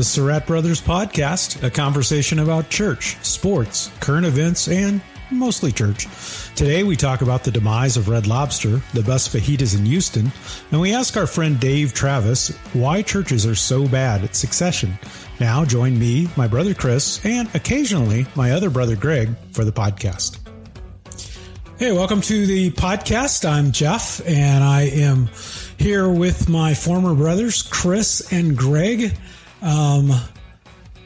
Surratt Brothers Podcast, a conversation about church, sports, current events, and mostly church. Today we talk about the demise of Red Lobster, the best fajitas in Houston, and we ask our friend Dave.travis why churches are so bad at succession. Now join me, my brother Chris, and occasionally my other brother Greg for the podcast. Hey, welcome to the podcast. I'm Geoff, and I am here with my former brothers, Chris and Greg.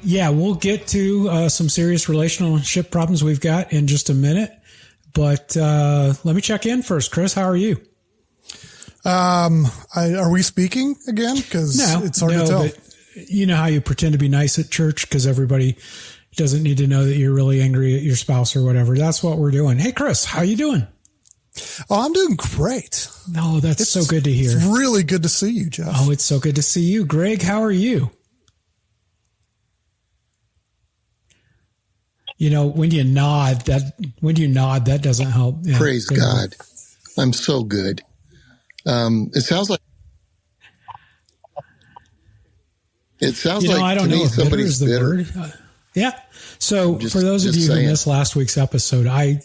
We'll get to some serious relationship problems we've got in just a minute. But let me check in first. Chris, how are you? Are we speaking again? Because it's hard to tell. But you know how you pretend to be nice at church because everybody doesn't need to know that you're really angry at your spouse or whatever. That's what we're doing. Hey, Chris, how you doing? Oh, I'm doing great. No, that's so good to hear. It's really good to see you, Geoff. Oh, it's so good to see you. Greg, how are you? You know, when you nod, that doesn't help. Yeah, praise God. I'm so good. It sounds like I don't know if bitter is the word. Yeah. So for those of you who missed last week's episode, I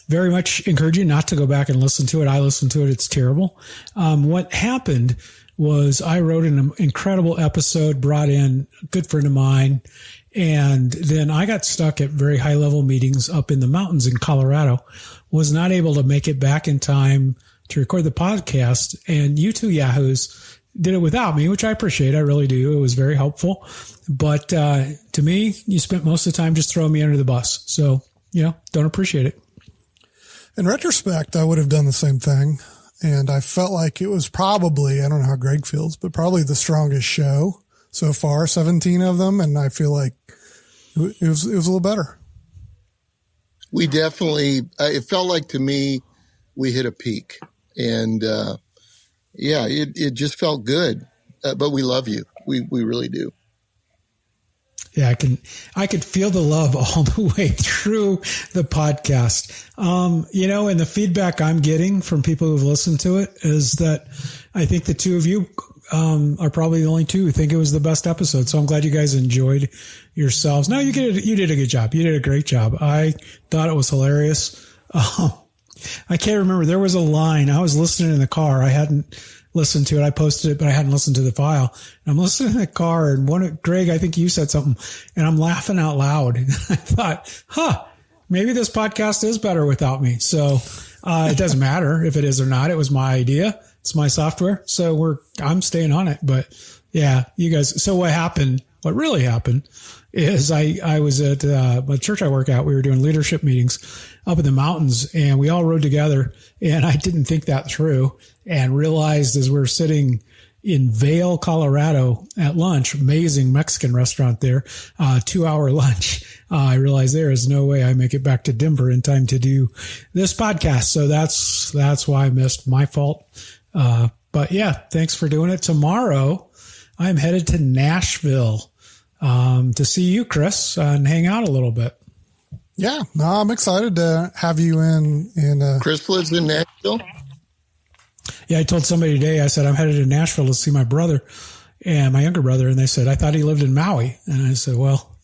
very much encourage you not to go back and listen to it. I listened to it. It's terrible. What happened was I wrote an incredible episode, brought in a good friend of mine, and then I got stuck at very high level meetings up in the mountains in Colorado, was not able to make it back in time to record the podcast. And you two yahoos did it without me, which I appreciate. I really do. It was very helpful. But to me, you spent most of the time just throwing me under the bus. So, don't appreciate it. In retrospect, I would have done the same thing. And I felt like it was probably, I don't know how Greg feels, but probably the strongest show so far, 17 of them. And I feel like it was a little better. We definitely, it felt like to me, we hit a peak. And it just felt good. But we love you. We really do. Yeah, I could feel the love all the way through the podcast. And the feedback I'm getting from people who've listened to it is that I think the two of you are probably the only two who think it was the best episode. So I'm glad you guys enjoyed yourselves. No, you did a good job. You did a great job. I thought it was hilarious. I can't remember. There was a line. I was listening in the car. I hadn't listened to it. I posted it, but I hadn't listened to the file. And I'm listening in the car, and Greg, I think you said something, and I'm laughing out loud. And I thought, maybe this podcast is better without me. So it doesn't matter if it is or not. It was my idea. It's my software. So I'm staying on it. But yeah, you guys. So what really happened is I was at the church I work at. We were doing leadership meetings up in the mountains, and we all rode together. And I didn't think that through and realized as we're sitting in Vail, Colorado at lunch, amazing Mexican restaurant there, 2-hour lunch. I realized there is no way I make it back to Denver in time to do this podcast. So that's why I missed. My fault. But yeah, thanks for doing it. Tomorrow I'm headed to Nashville to see you, Chris, and hang out a little bit. Yeah, no, I'm excited to have you in. Chris lives in Nashville. Yeah, I told somebody today, I said, I'm headed to Nashville to see my brother and my younger brother. And they said, I thought he lived in Maui. And I said, well,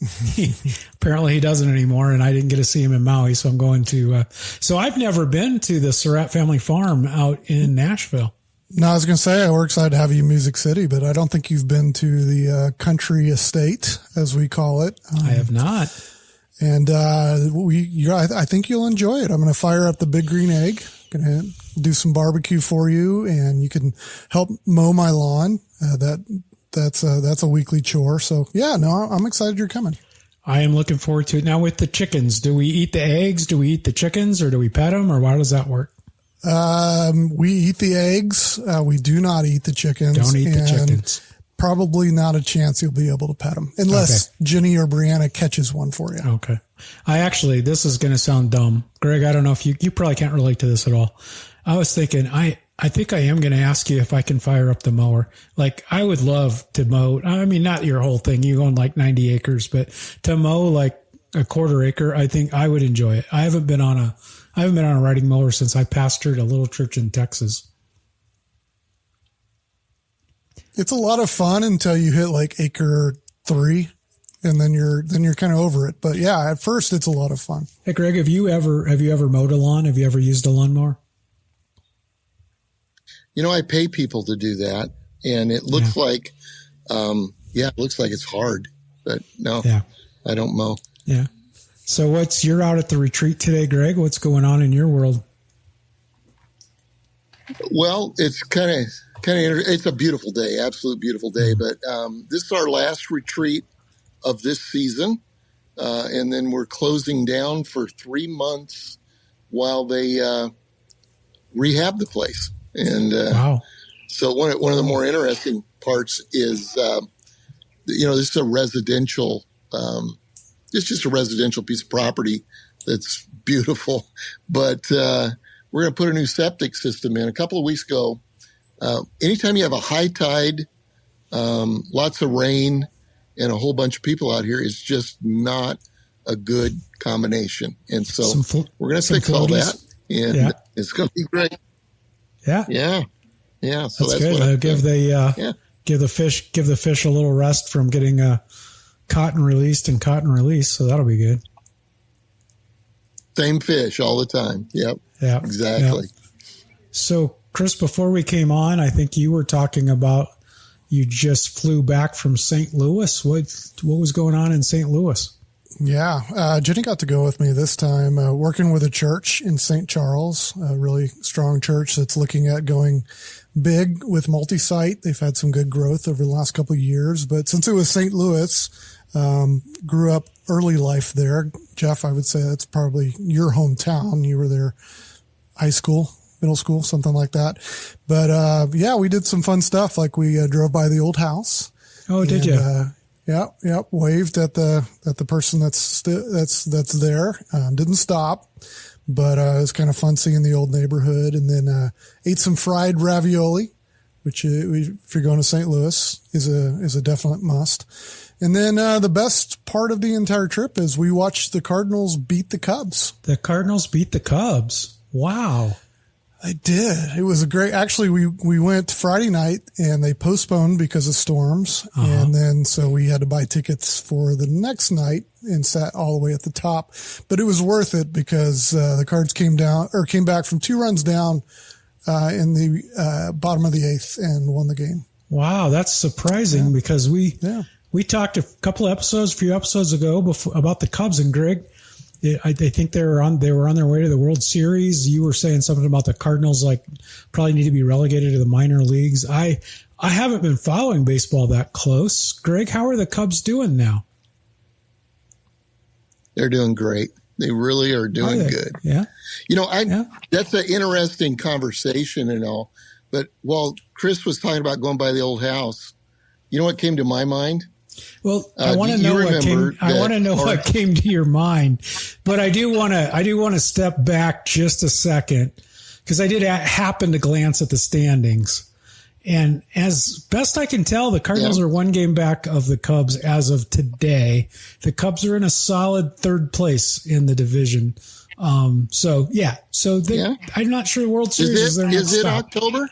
apparently he doesn't anymore. And I didn't get to see him in Maui. So I'm going to, so I've never been to the Surratt family farm out in Nashville. No, I was going to say, we're excited to have you in Music City, but I don't think you've been to the country estate, as we call it. I have not. And I think you'll enjoy it. I'm going to fire up the Big Green Egg. Going to do some barbecue for you, and you can help mow my lawn. That's a weekly chore. So yeah, no, I'm excited you're coming. I am looking forward to it. Now with the chickens, do we eat the eggs? Do we eat the chickens, or do we pet them, or how does that work? We eat the eggs. We do not eat the chickens. Don't eat the chickens. Probably not a chance you'll be able to pet them unless Jenny or Brianna catches one for you. Okay. This is going to sound dumb. Greg, I don't know if you probably can't relate to this at all. I was thinking, I think I am going to ask you if I can fire up the mower. Like, I would love to mow. I mean, not your whole thing. You own like 90 acres, but to mow like a quarter acre, I think I would enjoy it. I haven't been on a riding mower since I pastored a little church in Texas. It's a lot of fun until you hit like acre 3, and then you're kind of over it. But yeah, at first it's a lot of fun. Hey, Greg, have you ever mowed a lawn? Have you ever used a lawnmower? I pay people to do that, and it looks like, it looks like it's hard, but no, I don't mow. Yeah. So you're out at the retreat today, Greg. What's going on in your world? Well, it's kind of it's a beautiful day, absolute beautiful day. But this is our last retreat of this season, and then we're closing down for 3 months while they rehab the place. And wow! So one of the more interesting parts is, this is a residential. It's just a residential piece of property that's beautiful, but we're going to put a new septic system in. A couple of weeks ago, anytime you have a high tide, lots of rain, and a whole bunch of people out here, it's just not a good combination. And so we're going to fix all that, and it's going to be great. Yeah. Yeah. Yeah. So that's good. Give the fish a little rest from getting cotton released. So that'll be good. Same fish all the time. Yep. Yeah. Exactly. Yep. So, Chris, before we came on, I think you were talking about you just flew back from St. Louis. What was going on in St. Louis? Yeah. Jenny got to go with me this time, working with a church in St. Charles, a really strong church that's looking at going big with multi-site. They've had some good growth over the last couple of years, but since it was St. Louis, grew up early life there. Geoff, I would say that's probably your hometown. You were there high school, middle school, something like that. But, we did some fun stuff. Like we drove by the old house. Oh, did you? Yeah. Waved at the person that's there. Didn't stop, but it was kind of fun seeing the old neighborhood. And then ate some fried ravioli, which if you're going to St. Louis is a definite must. And then the best part of the entire trip is we watched the Cardinals beat the Cubs. The Cardinals beat the Cubs. Wow. I did. It was actually, we went Friday night and they postponed because of storms. Uh-huh. And then, so we had to buy tickets for the next night and sat all the way at the top, but it was worth it because, the Cards came back from 2 runs down, in the, bottom of the 8th and won the game. Wow. That's surprising because we talked a few episodes ago about the Cubs, and Greg, I think they were on their way to the World Series. You were saying something about the Cardinals, like probably need to be relegated to the minor leagues. I haven't been following baseball that close. Greg, how are the Cubs doing now? They're doing great. They really are doing good. Yeah. That's an interesting conversation and all. But while Chris was talking about going by the old house, you know what came to my mind? Well, I want to know what came to your mind, but I do want to step back just a second because I did happen to glance at the standings, and as best I can tell, the Cardinals are 1 game back of the Cubs as of today. The Cubs are in a solid 3rd place in the division. I'm not sure the World Series is their next stop. Is it October?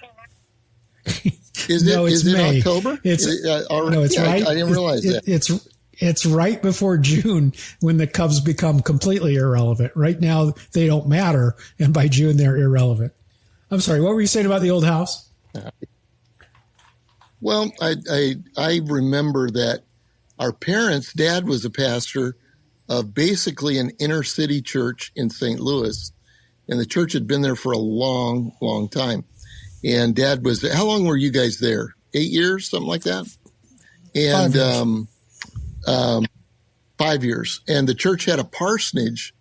Is it May. October? No, it's right. I didn't realize that. It's right before June when the Cubs become completely irrelevant. Right now, they don't matter, and by June, they're irrelevant. I'm sorry, what were you saying about the old house? Well, I remember that our parents' dad was a pastor of basically an inner city church in St. Louis, and the church had been there for a long, long time. And Dad was, how long were you guys there? 8 years, something like that? And 5 years. And the church had a parsonage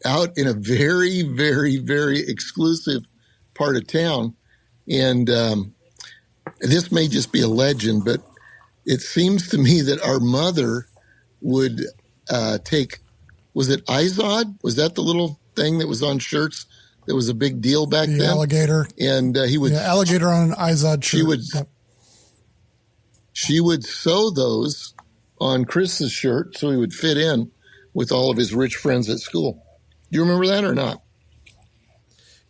out in a very, very, very exclusive part of town. And this may just be a legend, but it seems to me that our mother would take, was it Izod? Was that the little thing that was on shirts? That was a big deal back then. Alligator. And he would... Yeah, alligator on an Izod shirt. She would sew those on Chris's shirt so he would fit in with all of his rich friends at school. Do you remember that or not?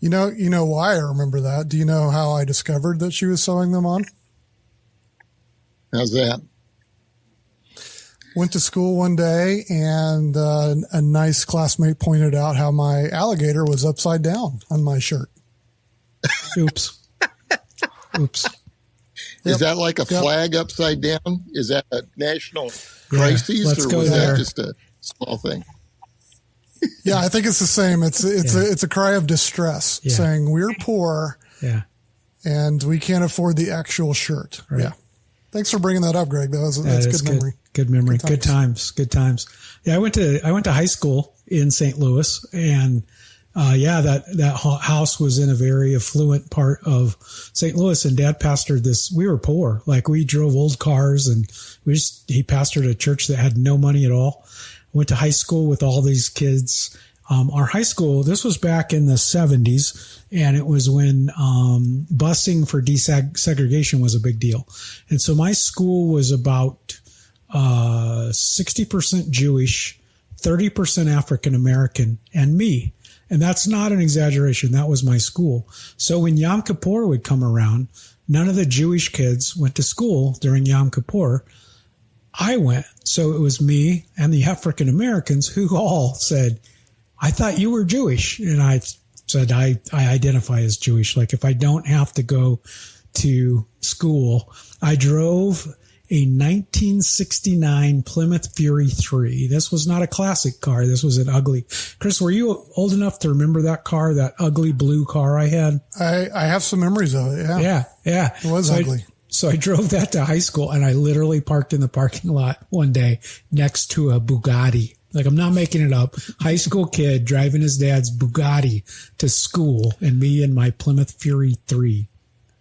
You know why I remember that? Do you know how I discovered that she was sewing them on? How's that? went to school one day, and a nice classmate pointed out how my alligator was upside down on my shirt. Oops. Is that like a flag upside down? Is that a national crisis, or was that just a small thing? Yeah, I think it's the same. It's a cry of distress, saying we're poor, and we can't afford the actual shirt. Right. Yeah. Thanks for bringing that up, Greg. That's good memory. Good memory. Good times. Yeah, I went to high school in St. Louis, and that house was in a very affluent part of St. Louis, and Dad pastored this. We were poor. Like, we drove old cars, and he pastored a church that had no money at all. Went to high school with all these kids. Our high school, this was back in the 70s, and it was when busing for desegregation was a big deal. And so my school was about 60% Jewish, 30% African American, and me. And that's not an exaggeration. That was my school. So when Yom Kippur would come around, none of the Jewish kids went to school during Yom Kippur. I went. So it was me and the African Americans who all said, I thought you were Jewish. And I said, I identify as Jewish. Like, if I don't have to go to school, I drove a 1969 Plymouth Fury 3. This was not a classic car. This was an ugly. Chris, were you old enough to remember that car, that ugly blue car I had? I have some memories of it. Yeah. Yeah. It was ugly. So I drove that to high school, and I literally parked in the parking lot one day next to a Bugatti. Like, I'm not making it up. High school kid driving his dad's Bugatti to school, and me and my Plymouth Fury 3.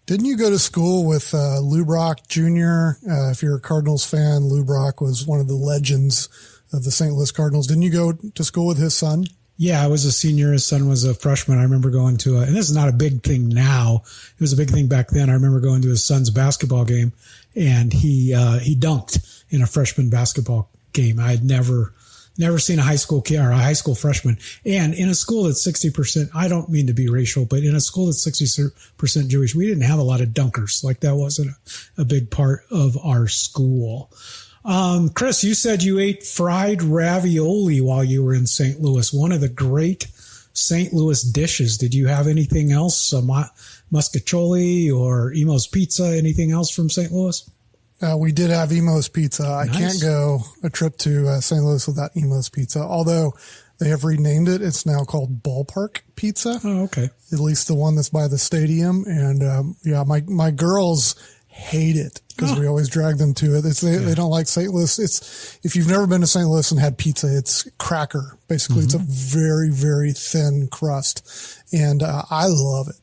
Didn't you go to school with Lou Brock Jr.? If you're a Cardinals fan, Lou Brock was one of the legends of the St. Louis Cardinals. Didn't you go to school with his son? Yeah, I was a senior. His son was a freshman. I remember going to and this is not a big thing now. It was a big thing back then. I remember going to his son's basketball game, and he dunked in a freshman basketball game. I had never seen a high school kid or a high school freshman. And in a school that's 60%, I don't mean to be racial, but in a school that's 60% Jewish, we didn't have a lot of dunkers. Like, that wasn't a big part of our school. Chris, you said you ate fried ravioli while you were in St. Louis, one of the great St. Louis dishes. Did you have anything else? Muscatoli or Emo's Pizza, anything else from St. Louis? We did have Emo's Pizza. Nice. I can't go a trip to St. Louis without Emo's Pizza, although they have renamed it. It's now called Ballpark Pizza. Oh, okay. At least the one that's by the stadium. And my girls hate it because we always drag them to it. They don't like St. Louis. If you've never been to St. Louis and had pizza, it's cracker. Basically, It's a very, very thin crust. And I love it,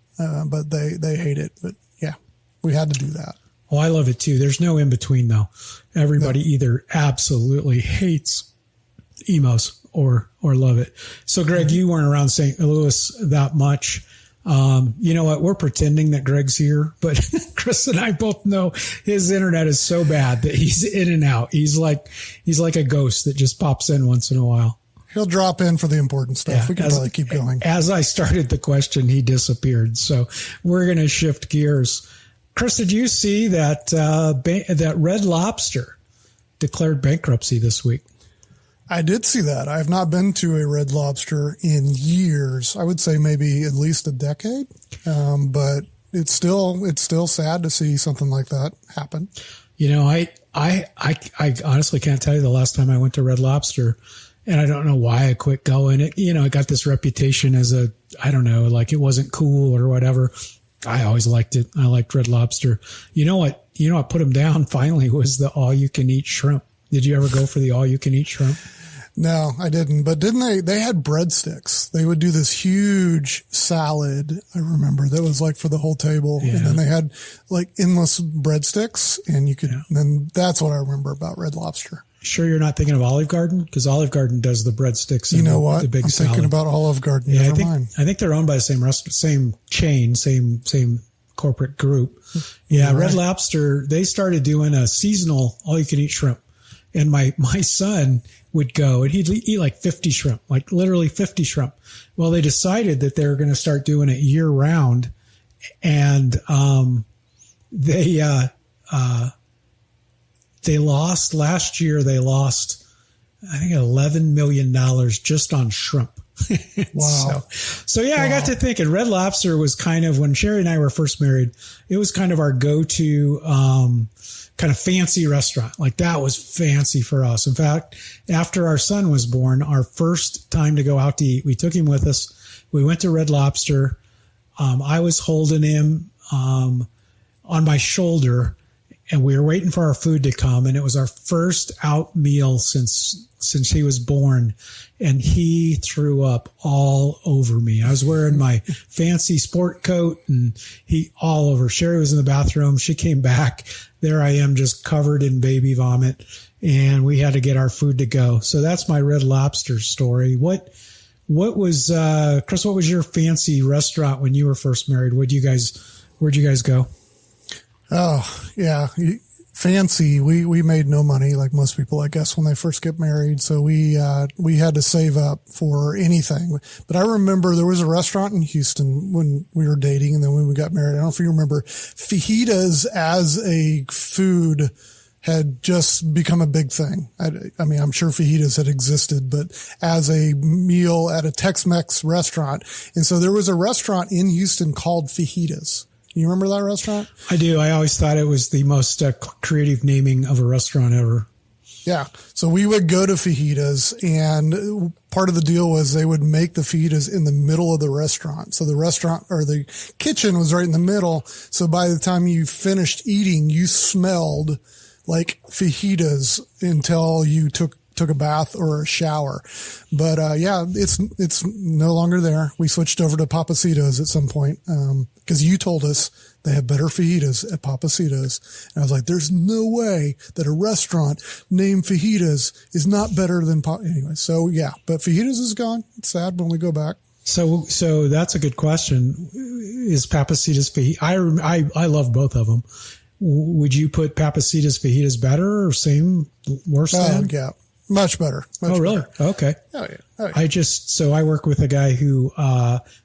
but they hate it. But yeah, we had to do that. Oh, I love it too. There's no in between though. Everybody either absolutely hates Emo's or love it. So Greg, you weren't around St. Louis that much. You know what? We're pretending that Greg's here, but Chris and I both know his internet is so bad that he's in and out. He's like a ghost that just pops in once in a while. He'll drop in for the important stuff. We can probably keep going. As I started the question, he disappeared. So we're going to shift gears. Chris, did you see that that Red Lobster declared bankruptcy this week? I did see that. I have not been to a Red Lobster in years. I would say maybe at least a decade. But it's still sad to see something like that happen. You know, I honestly can't tell you the last time I went to Red Lobster, and I don't know why I quit going. It got this reputation as like it wasn't cool or whatever. I always liked it. I liked Red Lobster. You know what put them down finally was the all-you-can-eat shrimp. Did you ever go for the all-you-can-eat shrimp? No, I didn't. But didn't they? They had breadsticks. They would do this huge salad. I remember that was like for the whole table, and then they had like endless breadsticks, and you could. And then that's what I remember about Red Lobster. Sure, you're not thinking of Olive Garden, because Olive Garden does the breadsticks. You know what? The big I'm salad. Thinking about Olive Garden. Yeah, I think they're owned by the same restaurant, same chain, same corporate group. Yeah, Red Lobster. They started doing a seasonal all-you-can-eat shrimp. And my son would go and he'd eat like 50 shrimp, like literally 50 shrimp. Well, they decided that they were going to start doing it year round. And, they last year, I think $11 million just on shrimp. Wow. So yeah, wow. I got to thinking Red Lobster was kind of, when Sherry and I were first married, it was kind of our go-to, kind of fancy restaurant. Like that was fancy for us. In fact, after our son was born, our first time to go out to eat, we took him with us. We went to Red Lobster. I was holding him, on my shoulder, and we were waiting for our food to come. And it was our first out meal since he was born. And he threw up all over me. I was wearing my fancy sport coat and he all over. Sherry was in the bathroom. She came back. There I am, just covered in baby vomit. And we had to get our food to go. So that's my Red Lobster story. What was, Chris, what was your fancy restaurant when you were first married? Where'd you guys go? Oh, yeah. Fancy. We made no money like most people, I guess, when they first get married. So we had to save up for anything. But I remember there was a restaurant in Houston when we were dating. And then when we got married, I don't know if you remember, fajitas as a food had just become a big thing. I mean, I'm sure fajitas had existed, but as a meal at a Tex-Mex restaurant. And so there was a restaurant in Houston called Fajitas. You remember that restaurant? I do. I always thought it was the most creative naming of a restaurant ever. Yeah. So we would go to fajitas, and part of the deal was they would make the fajitas in the middle of the restaurant. So the restaurant or the kitchen was right in the middle. So by the time you finished eating, you smelled like fajitas until you took a bath or a shower. But, yeah, it's no longer there. We switched over to Papacitos at some point. Cause you told us they have better fajitas at Papacitos. And I was like, there's no way that a restaurant named Fajitas is not better than anyway. So yeah, but fajitas is gone. It's sad when we go back. So that's a good question. Is Papacitos fajita? I love both of them. Would you put Papacitos fajitas better or same, worse than? Yeah. Much better. Really? Better. Okay. Oh, yeah. I work with a guy who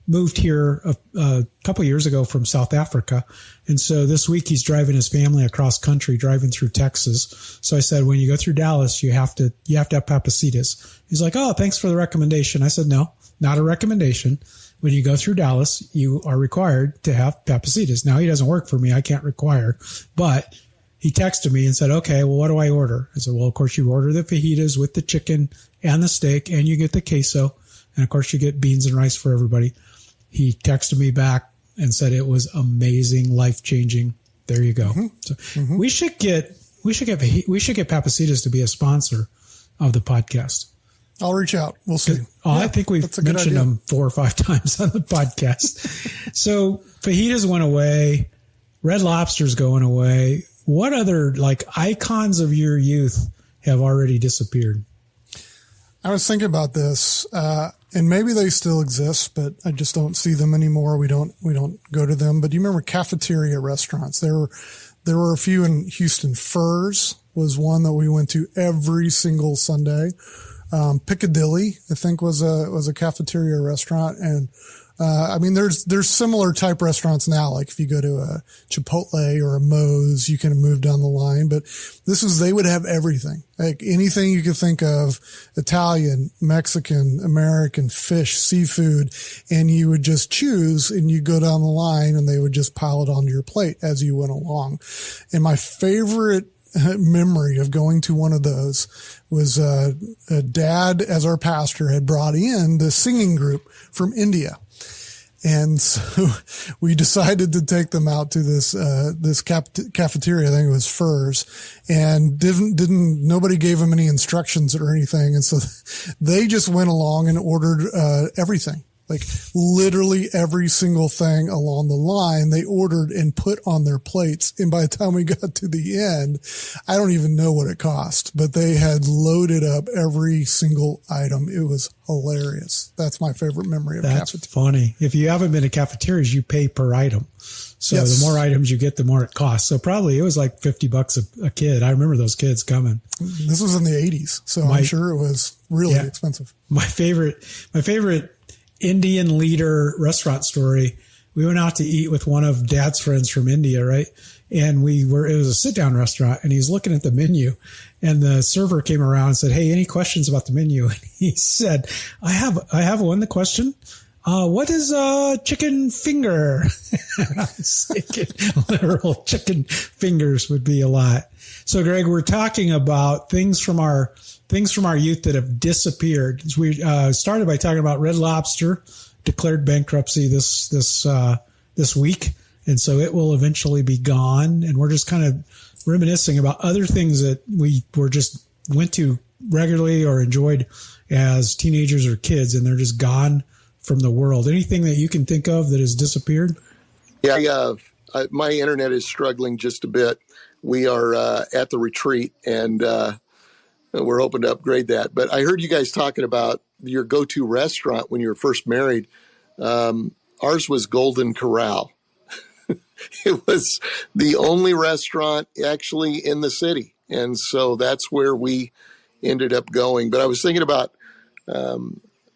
moved here a couple years ago from South Africa. And so this week he's driving his family across country, driving through Texas. So I said, when you go through Dallas, you have to have Papacitos. He's like, oh, thanks for the recommendation. I said, no, not a recommendation. When you go through Dallas, you are required to have Papacitos. Now he doesn't work for me. I can't require, but he texted me and said, okay, well, what do I order? I said, well, of course you order the fajitas with the chicken and the steak, and you get the queso. And of course you get beans and rice for everybody. He texted me back and said it was amazing, life-changing. There you go. Mm-hmm. So we should get Papacitos to be a sponsor of the podcast. I'll reach out. We'll see. I think we've mentioned them 4 or 5 times on the podcast. So fajitas went away. Red Lobster's going away. What other icons of your youth have already disappeared? I was thinking about this, and maybe they still exist, but I just don't see them anymore. We don't go to them. But do you remember cafeteria restaurants? There were a few in Houston. Furs was one that we went to every single Sunday. Piccadilly, I think, was a cafeteria restaurant, and I mean, there's similar type restaurants now. Like if you go to a Chipotle or a Moe's, you can move down the line, but they would have everything, like anything you could think of, Italian, Mexican, American, fish, seafood, and you would just choose and you go down the line and they would just pile it onto your plate as you went along. And my favorite memory of going to one of those was, a dad as our pastor had brought in the singing group from India. And so we decided to take them out to this cafeteria. I think it was Furs, and nobody gave them any instructions or anything. And so they just went along and ordered, everything. Like literally every single thing along the line they ordered and put on their plates. And by the time we got to the end, I don't even know what it cost, but they had loaded up every single item. It was hilarious. That's my favorite memory of cafeteria. That's funny. If you haven't been to cafeterias, you pay per item. So yes. The more items you get, the more it costs. So probably it was like $50 a kid. I remember those kids coming. This was in the 80s. So I'm sure it was really expensive. My favorite Indian leader restaurant story we went out to eat with one of Dad's friends from India, right? And it was a sit down restaurant, and he was looking at the menu, and the server came around and said, "Hey, any questions about the menu?" And he said, I have one question. What is a chicken finger? I was thinking literal chicken fingers would be a lot. So Greg, we're talking about things from our youth that have disappeared. We started by talking about Red Lobster declared bankruptcy this week. And so it will eventually be gone. And we're just kind of reminiscing about other things that we went to regularly or enjoyed as teenagers or kids, and they're just gone from the world. Anything that you can think of that has disappeared? Yeah, my internet is struggling just a bit. We are at the retreat, and we're hoping to upgrade that. But I heard you guys talking about your go-to restaurant when you were first married. Ours was Golden Corral. It was the only restaurant actually in the city. And so that's where we ended up going. But I was thinking about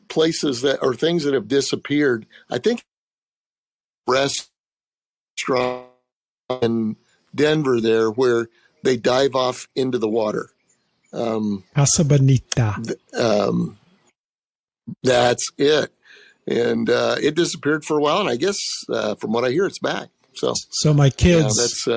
places that or things that have disappeared. I think restaurant in Denver there where they dive off into the water. Casa Bonita. That's it. And it disappeared for a while. And I guess from what I hear, it's back. So my kids,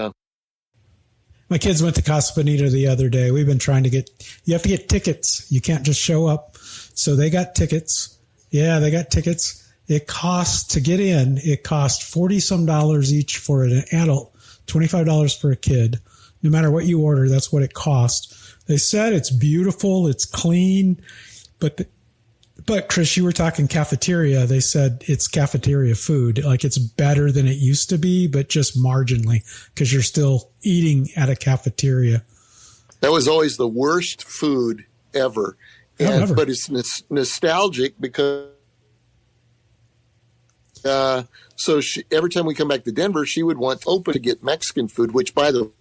my kids went to Casa Bonita the other day. We've been trying to you have to get tickets. You can't just show up. So they got tickets. Yeah, they got tickets. It costs to get in. It costs $40-some each for an adult, $25 for a kid. No matter what you order, that's what it costs. They said it's beautiful. It's clean. But Chris, you were talking cafeteria. They said it's cafeteria food. Like it's better than it used to be, but just marginally because you're still eating at a cafeteria. That was always the worst food ever. Ever. But it's nostalgic because every time we come back to Denver, she would want to open to get Mexican food, which by the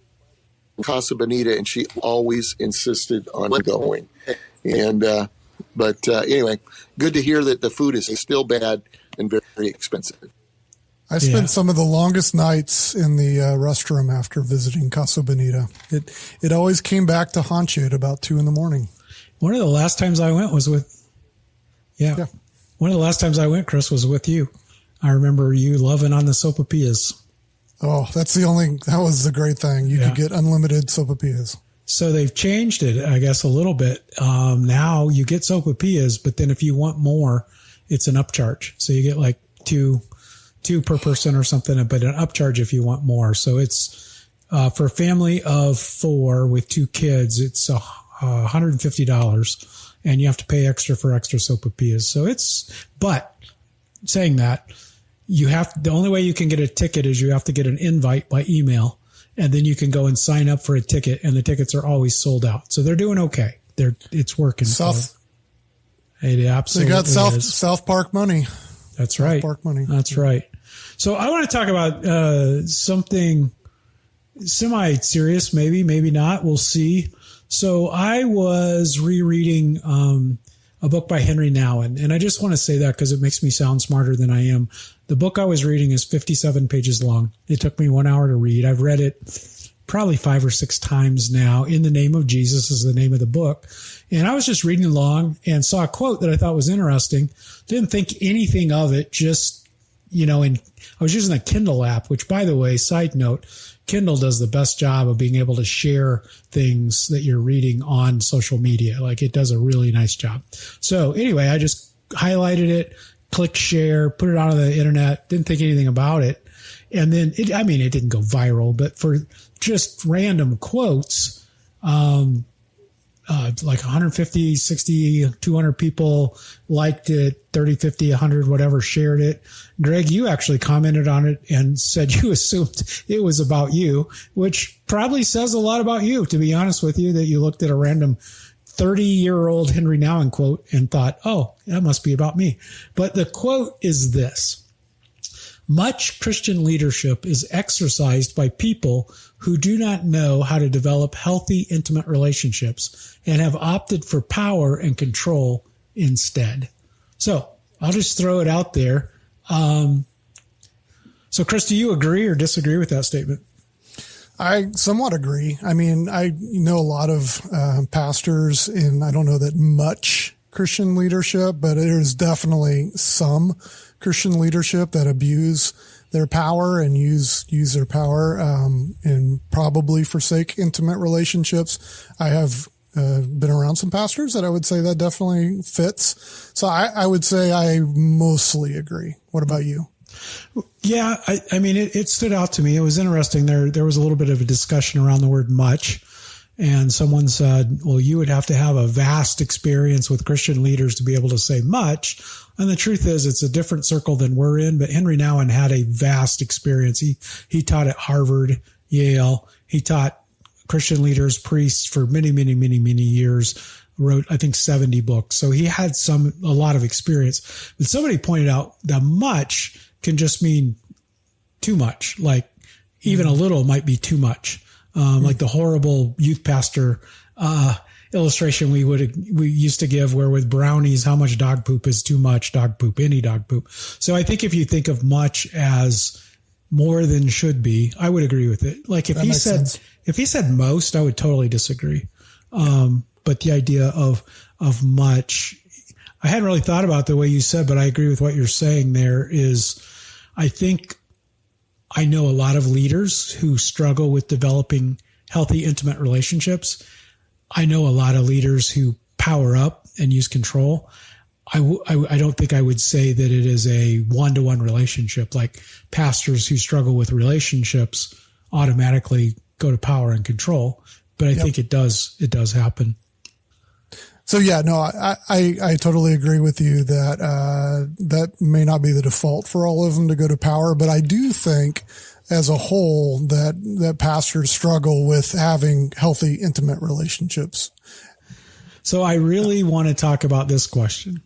Casa Bonita, and she always insisted on going. And But anyway, good to hear that the food is still bad and very expensive. I spent some of the longest nights in the restroom after visiting Casa Bonita. It always came back to haunt you at about 2 a.m. One of the last times I went was with, one of the last times I went, Chris, was with you. I remember you loving on the sopapillas. Oh, that was the great thing. You could get unlimited sopapillas. So they've changed it, I guess, a little bit. Now you get sopapillas, but then if you want more, it's an upcharge. So you get like two per person or something, but an upcharge if you want more. So it's for a family of 4 with 2 kids, it's $150, and you have to pay extra for extra sopapillas. So but saying that, the only way you can get a ticket is you have to get an invite by email. And then you can go and sign up for a ticket, and the tickets are always sold out. So they're doing okay. It's working. It absolutely They got South Park money. That's right. South Park money. That's right. So I want to talk about something semi-serious, maybe not. We'll see. So I was rereading a book by Henry Nouwen, and I just want to say that because it makes me sound smarter than I am. The book I was reading is 57 pages long. It took me 1 hour to read. I've read it probably 5 or 6 times now. In the Name of Jesus is the name of the book. And I was just reading along and saw a quote that I thought was interesting. Didn't think anything of it. Just, I was using a Kindle app, which, by the way, side note, Kindle does the best job of being able to share things that you're reading on social media. Like it does a really nice job. So anyway, I just highlighted it, click share, put it on the internet, didn't think anything about it. And then it didn't go viral, but for just random quotes, like 150, 60, 200 people liked it, 30, 50, 100, whatever, shared it. Greg, you actually commented on it and said you assumed it was about you, which probably says a lot about you, to be honest with you, that you looked at a random 30-year-old Henry Nouwen quote and thought, oh, that must be about me. But the quote is this: much Christian leadership is exercised by people who do not know how to develop healthy, intimate relationships and have opted for power and control instead. So I'll just throw it out there. So, Chris, do you agree or disagree with that statement? I somewhat agree. I mean, I know a lot of pastors, and I don't know that much Christian leadership, but there's definitely some Christian leadership that abuse their power and use their power and probably forsake intimate relationships. I have been around some pastors that I would say that definitely fits. So I would say I mostly agree. What about you? Yeah, I mean, it stood out to me. It was interesting. There was a little bit of a discussion around the word much. And someone said, well, you would have to have a vast experience with Christian leaders to be able to say much. And the truth is, it's a different circle than we're in. But Henry Nouwen had a vast experience. He taught at Harvard, Yale. He taught Christian leaders, priests for many, many, many, many years. Wrote, I think, 70 books. So he had a lot of experience. But somebody pointed out that much can just mean too much. Like even a little might be too much. Like the horrible youth pastor illustration we used to give, where with brownies, how much dog poop is too much dog poop, any dog poop. So I think if you think of much as more than should be, I would agree with it. Like if he said most, I would totally disagree. But the idea of much, I hadn't really thought about the way you said, but I agree with what you're saying there is, I think I know a lot of leaders who struggle with developing healthy, intimate relationships. I know a lot of leaders who power up and use control. I don't think I would say that it is a one-to-one relationship. Like pastors who struggle with relationships automatically go to power and control. But I think it does happen. So yeah, no, I totally agree with you that that may not be the default for all of them to go to power, but I do think as a whole that pastors struggle with having healthy, intimate relationships. So I really want to talk about this question.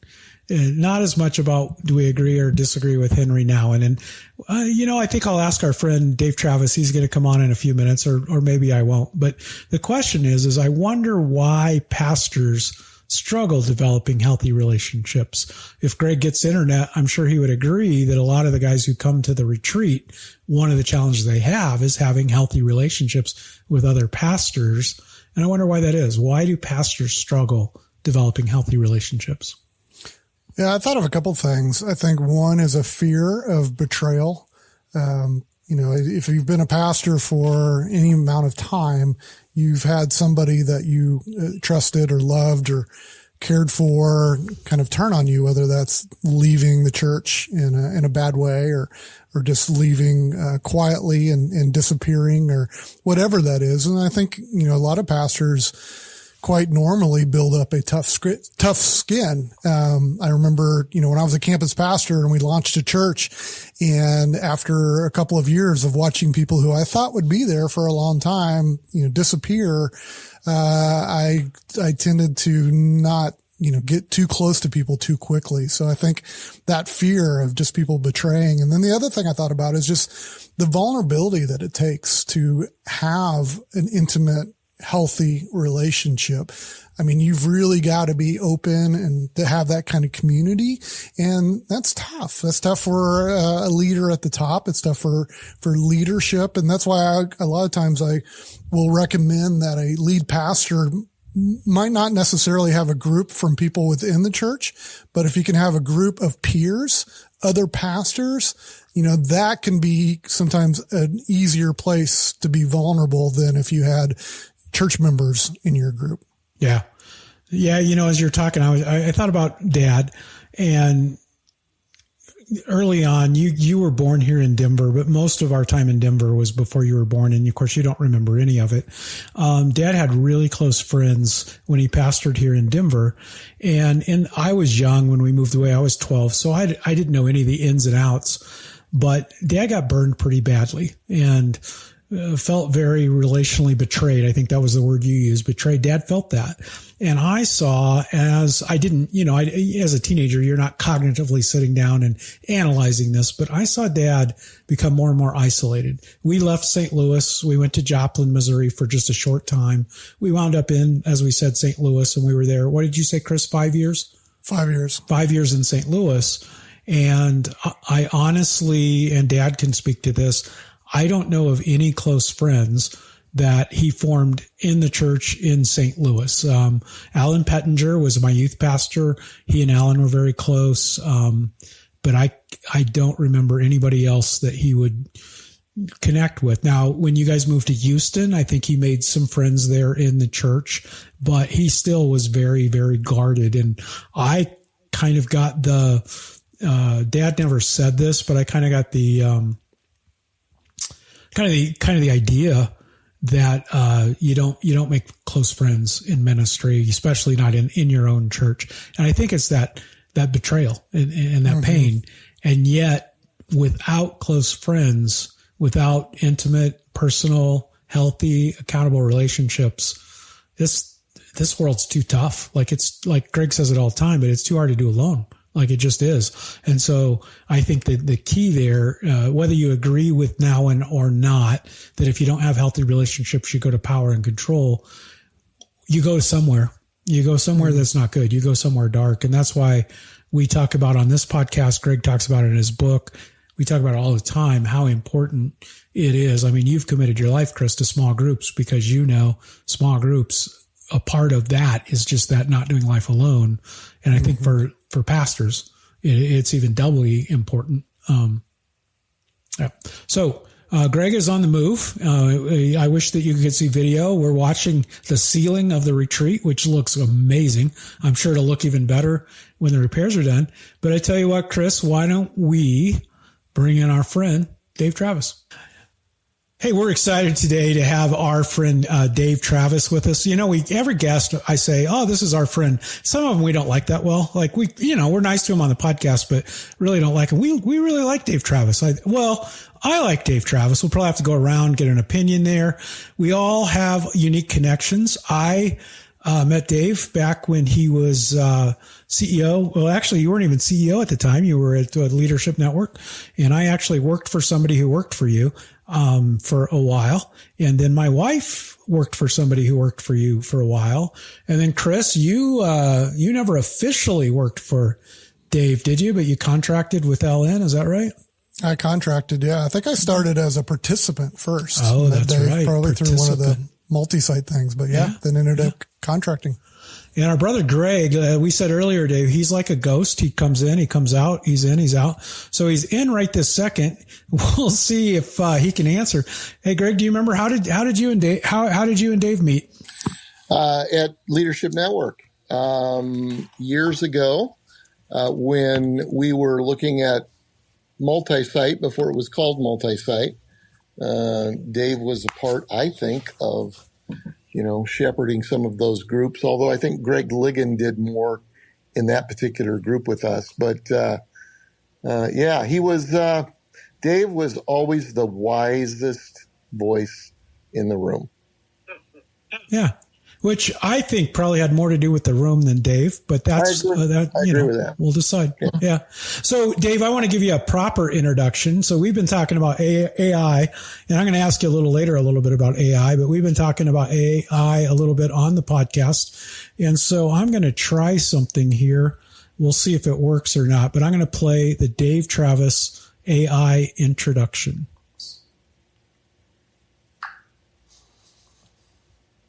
Not as much about do we agree or disagree with Henry Nouwen. And, I think I'll ask our friend Dave.travis. He's going to come on in a few minutes, or maybe I won't. But the question is I wonder why pastors struggle developing healthy relationships. If Greg gets internet, I'm sure he would agree that a lot of the guys who come to the retreat, one of the challenges they have is having healthy relationships with other pastors. And I wonder why that is. Why do pastors struggle developing healthy relationships? Yeah, I thought of a couple of things. I think one is a fear of betrayal. If you've been a pastor for any amount of time, you've had somebody that you trusted or loved or cared for kind of turn on you, whether that's leaving the church in a bad way or just leaving quietly and disappearing or whatever that is. And I think, a lot of pastors quite normally build up a tough skin. I remember, when I was a campus pastor and we launched a church, and after a couple of years of watching people who I thought would be there for a long time, disappear, I tended to not, get too close to people too quickly. So I think that fear of just people betraying. And then the other thing I thought about is just the vulnerability that it takes to have an intimate, healthy relationship. I mean, you've really got to be open and to have that kind of community. And that's tough. That's tough for a leader at the top. It's tough for leadership. And that's why a lot of times I will recommend that a lead pastor might not necessarily have a group from people within the church, but if you can have a group of peers, other pastors, that can be sometimes an easier place to be vulnerable than if you had church members in your group. Yeah. Yeah. As you're talking, I thought about Dad, and early on, you were born here in Denver, but most of our time in Denver was before you were born. And of course, you don't remember any of it. Dad had really close friends when he pastored here in Denver. And I was young when we moved away. I was 12. So I didn't know any of the ins and outs, but Dad got burned pretty badly and felt very relationally betrayed. I think that was the word you used, betrayed. Dad felt that. And I saw as a teenager, you're not cognitively sitting down and analyzing this, but I saw Dad become more and more isolated. We left St. Louis. We went to Joplin, Missouri for just a short time. We wound up in, as we said, St. Louis, and we were there. What did you say, Chris? 5 years? 5 years. 5 years in St. Louis. And I honestly, and Dad can speak to this, I don't know of any close friends that he formed in the church in St. Louis. Alan Pettinger was my youth pastor. He and Alan were very close. But I don't remember anybody else that he would connect with. Now, when you guys moved to Houston, I think he made some friends there in the church, but he still was very, very guarded. And I kind of got Dad never said this, but I kind of got the, kind of the idea that you don't make close friends in ministry, especially not in your own church. And I think it's that betrayal and that pain. And yet, without close friends, without intimate, personal, healthy, accountable relationships, this world's too tough. Like, it's like Greg says it all the time, but it's too hard to do alone. Like, it just is. And so I think that the key there, whether you agree with now or not, that if you don't have healthy relationships, you go to power and control, you go somewhere. You go somewhere that's not good. You go somewhere dark. And that's why we talk about on this podcast, Greg talks about it in his book. We talk about it all the time, how important it is. I mean, you've committed your life, Chris, to small groups because small groups, a part of that is just that not doing life alone. And I think for pastors, it's even doubly important. Yeah. So, Greg is on the move. I wish that you could see video. We're watching the ceiling of the retreat, which looks amazing. I'm sure it'll look even better when the repairs are done. But I tell you what, Chris, why don't we bring in our friend, Dave.travis? Hey, we're excited today to have our friend Dave.travis with us. You know, every guest, I say, oh, this is our friend. Some of them we don't like that well. Like we're nice to him on the podcast, but really don't like him. We really like Dave.travis. I like Dave.travis. We'll probably have to go around, get an opinion there. We all have unique connections. I met Dave back when he was CEO. Well, actually, you weren't even CEO at the time. You were at Leadership Network, and I actually worked for somebody who worked for you for a while. And then my wife worked for somebody who worked for you for a while. And then Chris, you never officially worked for Dave, did you? But you contracted with LN. Is that right? I contracted. Yeah. I think I started as a participant first. Oh, that's Dave, right. Probably through one of the multi-site things, but then ended up contracting. And our brother Greg, we said earlier, Dave, he's like a ghost. He comes in, he comes out, he's in, he's out. So he's in right this second. We'll see if he can answer. Hey, Greg, do you remember how did you and Dave meet? At Leadership Network years ago, when we were looking at multi-site before it was called multi-site. Dave was a part, I think, of shepherding some of those groups, although I think Greg Ligon did more in that particular group with us. But, he was, Dave was always the wisest voice in the room. Yeah. Which I think probably had more to do with the room than Dave, but that's, I agree with that. We'll decide. Yeah. So Dave, I want to give you a proper introduction. So we've been talking about AI, and I'm going to ask you a little bit about AI, but we've been talking about AI a little bit on the podcast. And so I'm going to try something here. We'll see if it works or not, but I'm going to play the Dave.travis AI introduction.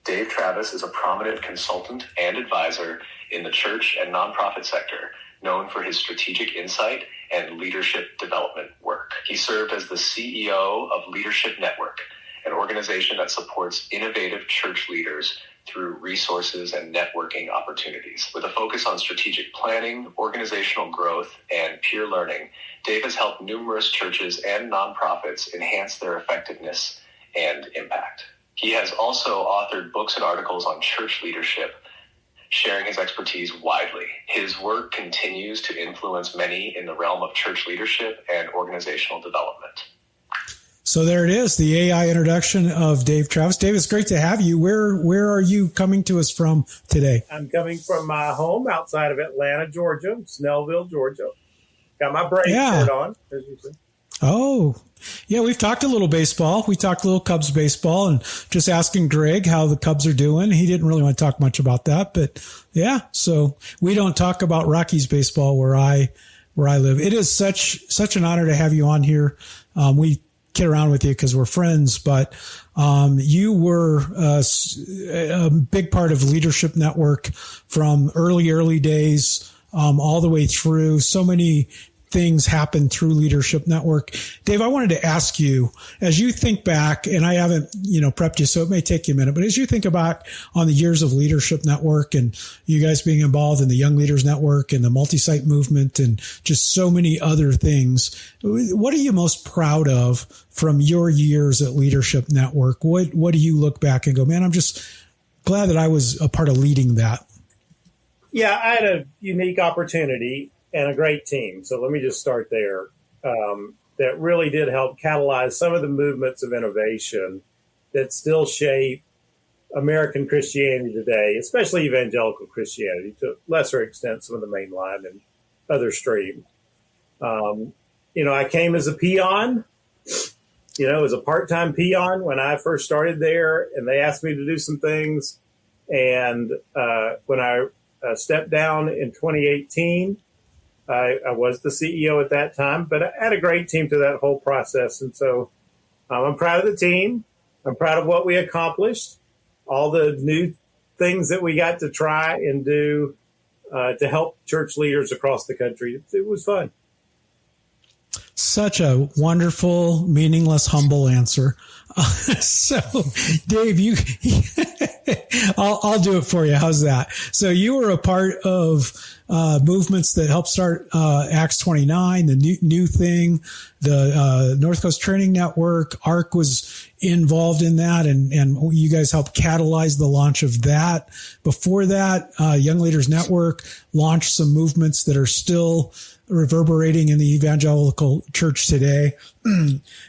Dave.travis is a prominent consultant and advisor in the church and nonprofit sector, known for his strategic insight and leadership development work. He served as the CEO of Leadership Network, an organization that supports innovative church leaders through resources and networking opportunities. With a focus on strategic planning, organizational growth, and peer learning, Dave has helped numerous churches and nonprofits enhance their effectiveness and impact. He has also authored books and articles on church leadership, sharing his expertise widely. His work continues to influence many in the realm of church leadership and organizational development. So there it is, the AI introduction of Dave.travis. Dave, it's great to have you. Where are you coming to us from today? I'm coming from my home outside of Atlanta, Georgia, Snellville, Georgia. Got my Braves shirt on, as you see. Oh, yeah, we've talked a little baseball. We talked a little Cubs baseball and just asking Greg how the Cubs are doing. He didn't really want to talk much about that, but yeah, so we don't talk about Rockies baseball where I where I live. It is such an honor to have you on here. We kid around with you because we're friends, but you were a big part of Leadership Network from early days all the way through. So many things happen through Leadership Network. Dave, I wanted to ask you, as you think back, and I haven't, prepped you, so it may take you a minute, but as you think about on the years of Leadership Network and you guys being involved in the Young Leaders Network and the multi-site movement and just so many other things, what are you most proud of from your years at Leadership Network? What do you look back and go, man, I'm just glad that I was a part of leading that? Yeah, I had a unique opportunity and a great team. So let me just start there. That really did help catalyze some of the movements of innovation that still shape American Christianity today, especially evangelical Christianity, to a lesser extent, some of the mainline and other streams. I came as a peon, as a part-time peon when I first started there, and they asked me to do some things. And when I stepped down in 2018, I was the CEO at that time, but I had a great team through that whole process. And so I'm proud of the team. I'm proud of what we accomplished, all the new things that we got to try and do to help church leaders across the country. It was fun. Such a wonderful, meaningless, humble answer. So, Dave, I'll do it for you. How's that? So you were a part of movements that helped start Acts 29, the new thing, the North Coast Training Network. ARC was involved in that, and you guys helped catalyze the launch of that. Before that, Young Leaders Network launched some movements that are still reverberating in the evangelical church today.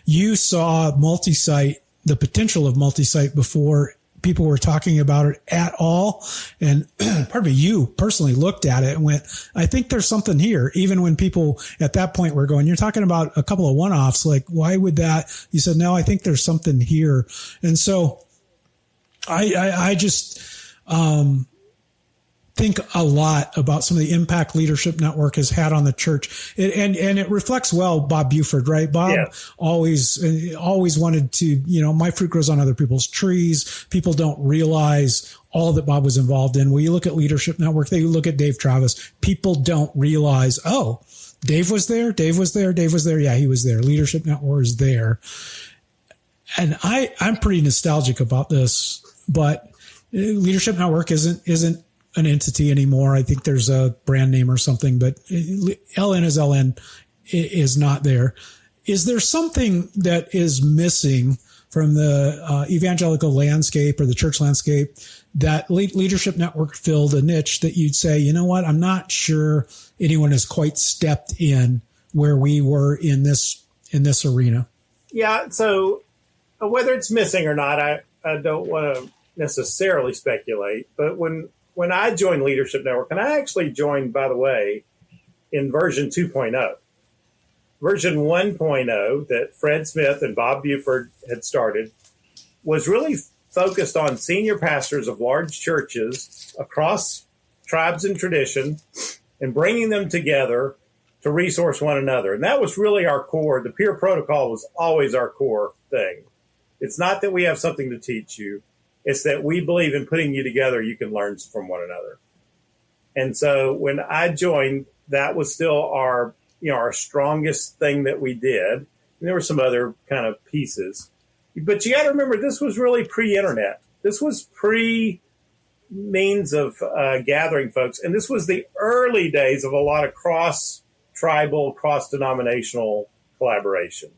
You saw multi-site, the potential of multi-site before people were talking about it at all. And pardon me, you personally looked at it and went, I think there's something here. Even when people at that point were going, you're talking about a couple of one-offs. Like, why would that? You said, no, I think there's something here. And so I just, think a lot about some of the impact Leadership Network has had on the church. And it reflects well Bob Buford, right? Bob always wanted to, my fruit grows on other people's trees. People don't realize all that Bob was involved in. When you look at Leadership Network, they look at Dave.travis. People don't realize, oh, Dave was there. Yeah, he was there. Leadership Network is there. And I'm pretty nostalgic about this, but Leadership Network isn't an entity anymore. I think there's a brand name or something, but LN is not there. Is there something that is missing from the evangelical landscape or the church landscape that Leadership Network filled a niche that you'd say, you know what, I'm not sure anyone has quite stepped in where we were in this arena? Yeah. So whether it's missing or not, I don't want to necessarily speculate, but when I joined Leadership Network, and I actually joined, by the way, in version 2.0. Version 1.0 that Fred Smith and Bob Buford had started was really focused on senior pastors of large churches across tribes and tradition and bringing them together to resource one another. And that was really our core. The peer protocol was always our core thing. It's not that we have something to teach you. It's that we believe in putting you together, you can learn from one another. And so when I joined, that was still our strongest thing that we did. And there were some other kind of pieces. But you got to remember, this was really pre-internet. This was pre-means of gathering folks. And this was the early days of a lot of cross-tribal, cross-denominational collaboration.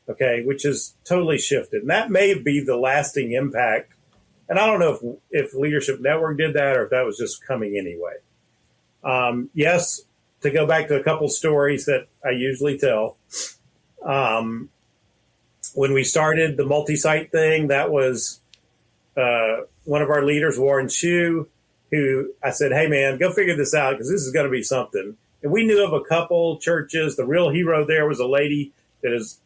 Okay, which has totally shifted. And that may be the lasting impact. And I don't know if Leadership Network did that or if that was just coming anyway. Yes, to go back to a couple stories that I usually tell. When we started the multi-site thing, that was one of our leaders, Warren Shue, who I said, hey, man, go figure this out because this is going to be something. And we knew of a couple churches. The real hero there was a lady that has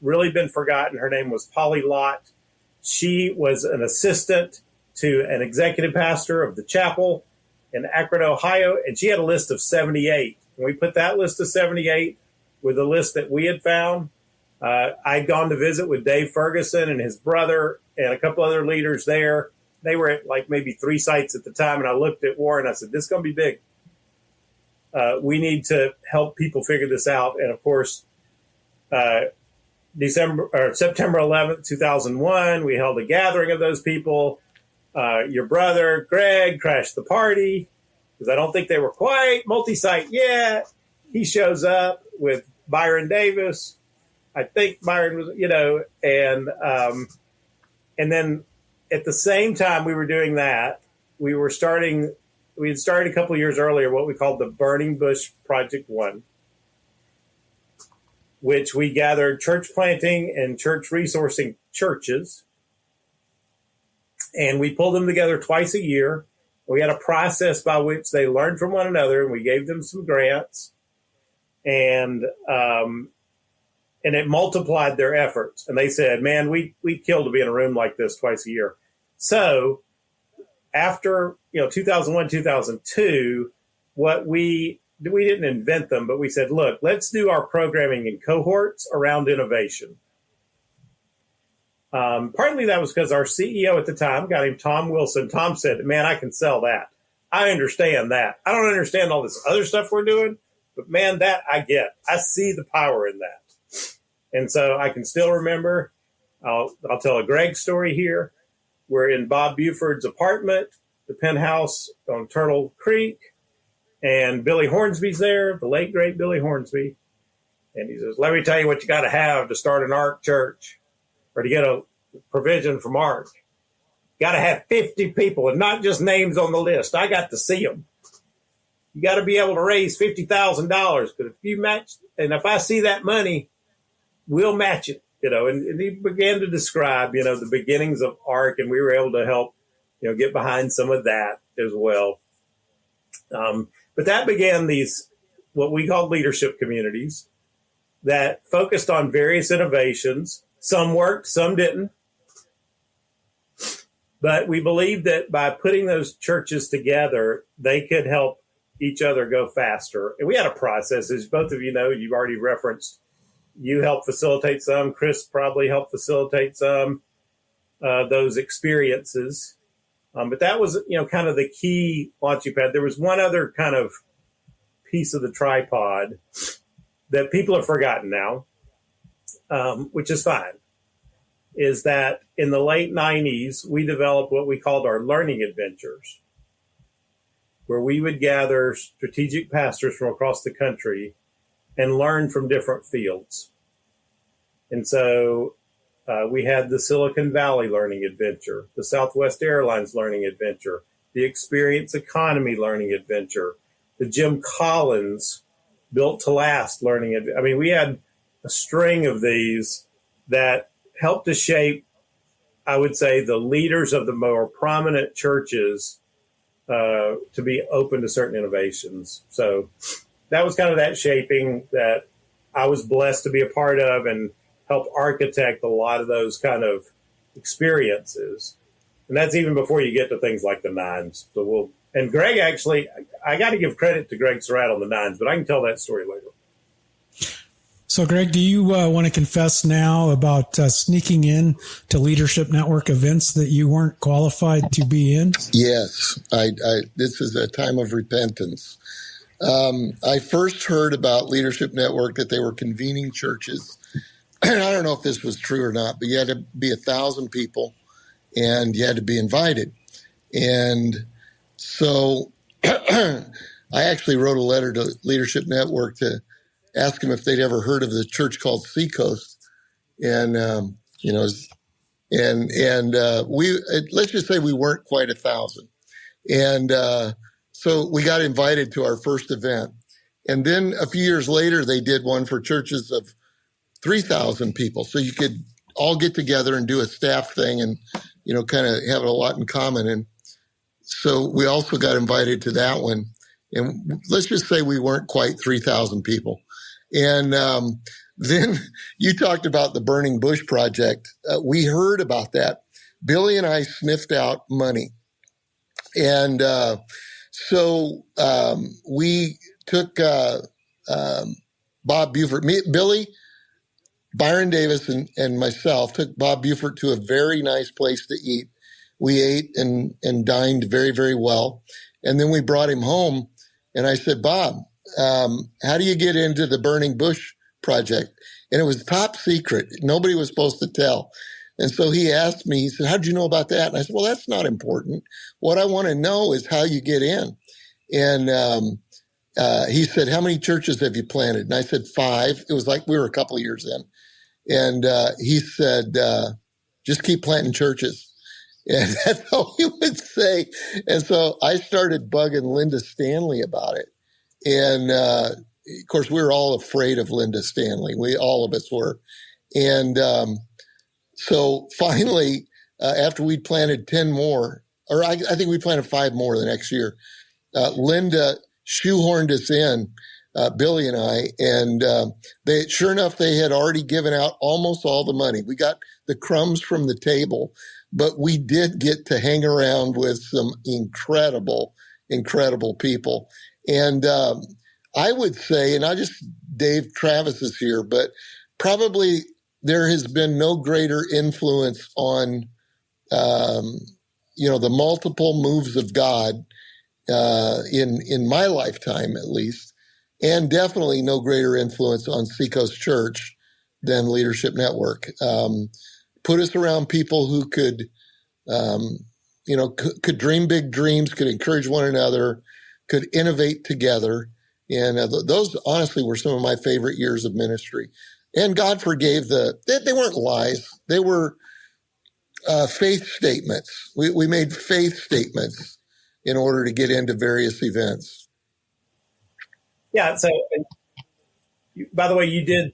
really been forgotten. Her name was Polly Lott. She was an assistant to an executive pastor of the chapel in Akron, Ohio, and she had a list of 78 And we put that list of 78 with the list that we had found. I'd gone to visit with Dave Ferguson and his brother and a couple other leaders there. They were at like maybe 3 sites at the time. And I looked at Warren and I said, this is going to be big. We need to help people figure this out. And of course, September 11th, 2001, we held a gathering of those people. Your brother, Greg, crashed the party because I don't think they were quite multi-site yet. He shows up with Byron Davis. I think Byron was, and then at the same time we were doing that, we had started a couple of years earlier what we called the Burning Bush Project 1, which we gathered church planting and church resourcing churches. And we pulled them together twice a year. We had a process by which they learned from one another, and we gave them some grants. And it multiplied their efforts. And they said, man, we'd kill to be in a room like this twice a year. So after, 2001, 2002, we didn't invent them, but we said, look, let's do our programming in cohorts around innovation. Partly that was because our CEO at the time, a guy named Tom Wilson, Tom said, man, I can sell that. I understand that. I don't understand all this other stuff we're doing, but man, that I get. I see the power in that. And so I can still remember, I'll tell a Greg story here. We're in Bob Buford's apartment, the penthouse on Turtle Creek, and Billy Hornsby's there, the late, great Billy Hornsby. And he says, let me tell you what you got to have to start an ARC church or to get a provision from ARC. You got to have 50 people and not just names on the list. I got to see them. You got to be able to raise $50,000 because if you match, and if I see that money, we'll match it, and he began to describe, the beginnings of ARC, and we were able to help, get behind some of that as well. But that began these, what we called leadership communities that focused on various innovations. Some worked, some didn't. But we believed that by putting those churches together, they could help each other go faster. And we had a process, as both of you know, you've already referenced. You helped facilitate some. Chris probably helped facilitate some, those experiences. But that was, kind of the key launching pad. There was one other kind of piece of the tripod that people have forgotten now, which is fine, is that in the late 90s, we developed what we called our learning adventures, where we would gather strategic pastors from across the country and learn from different fields. And so we had the Silicon Valley Learning Adventure, the Southwest Airlines Learning Adventure, the Experience Economy Learning Adventure, the Jim Collins Built to Last Learning Adventure. I mean, we had a string of these that helped to shape, I would say, the leaders of the more prominent churches to be open to certain innovations. So that was kind of that shaping that I was blessed to be a part of and help architect a lot of those kind of experiences. And that's even before you get to things like the nines. So and Greg, actually, I got to give credit to Greg Surratt on the nines, but I can tell that story later. So, Greg, do you want to confess now about sneaking in to Leadership Network events that you weren't qualified to be in? Yes, this is a time of repentance. I first heard about Leadership Network that they were convening churches. And I don't know if this was true or not, but you had to be 1,000 people and you had to be invited. And so I actually wrote a letter to Leadership Network to ask them if they'd ever heard of the church called Seacoast. And, we, let's just say we weren't quite 1,000. And so we got invited to our first event. And then a few years later, they did one for churches of 3,000 people. So you could all get together and do a staff thing and, kind of have a lot in common. And so we also got invited to that one. And let's just say we weren't quite 3,000 people. And then you talked about the Burning Bush Project. We heard about that. Billy and I sniffed out money. And so we Bob Buford, Billy, Byron Davis, and myself took Bob Buford to a very nice place to eat. We ate and dined very, very well. And then we brought him home. And I said, Bob, how do you get into the Burning Bush project? And it was top secret. Nobody was supposed to tell. And so he asked me, he said, how'd you know about that? And I said, well, that's not important. What I want to know is how you get in. And he said, how many churches have you planted? And I said, 5. It was like we were a couple of years in. And he said, just keep planting churches. And that's all he would say. And so I started bugging Linda Stanley about it. And of course, we were all afraid of Linda Stanley. All of us were. And so finally, after we'd planted 10 more, or I think we planted 5 more the next year, Linda shoehorned us in, Billy and I, and sure enough, they had already given out almost all the money. We got the crumbs from the table, but we did get to hang around with some incredible, incredible people. And I would say, and Dave.travis is here, but probably there has been no greater influence on, the multiple moves of God in my lifetime, at least, and definitely no greater influence on Seacoast Church than Leadership Network. Put us around people who could dream big dreams, could encourage one another, could innovate together. And those honestly were some of my favorite years of ministry. And God forgave they weren't lies. They were faith statements. We made faith statements in order to get into various events. Yeah. So, by the way, you did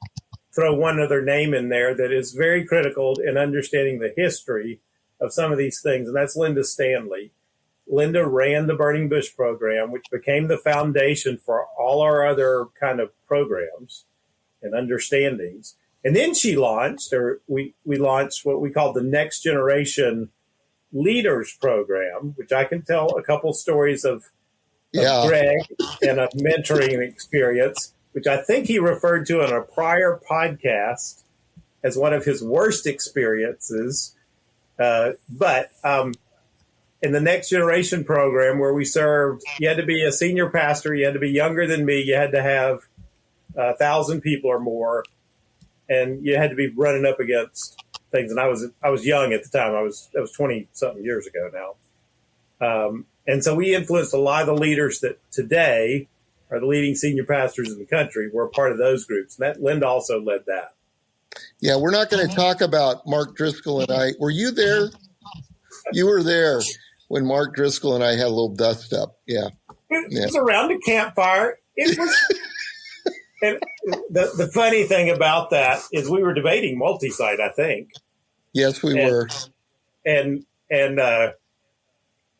throw one other name in there that is very critical in understanding the history of some of these things, and that's Linda Stanley. Linda ran the Burning Bush program, which became the foundation for all our other kind of programs and understandings. And then she launched, or we launched what we called the Next Generation Leaders Program, which I can tell a couple stories of Greg and a mentoring experience, which I think he referred to in a prior podcast as one of his worst experiences. But in the Next Generation program where we served, you had to be a senior pastor, you had to be younger than me, you had to have 1,000 people or more, and you had to be running up against things. And I was young at the time. That was 20 something years ago now. And so we influenced a lot of the leaders that today are the leading senior pastors in the country. We're a part of those groups. And Linda also led that. Yeah, we're not going to talk about Mark Driscoll and I. Were you there? You were there when Mark Driscoll and I had a little dust up. Yeah. It was around a campfire. It was. And the funny thing about that is we were debating multi-site, I think. Yes, we were. And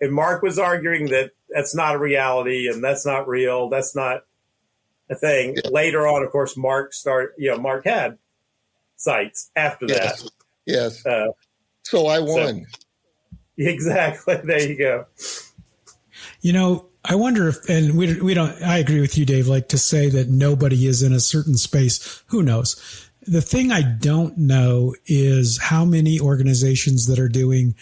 Mark was arguing that that's not a reality and that's not real. That's not a thing. Yeah. Later on, of course, Mark had sites after that. Yes. So I won. Exactly. There you go. I wonder if, and we don't, I agree with you, Dave, like to say that nobody is in a certain space. Who knows? The thing I don't know is how many organizations that are doing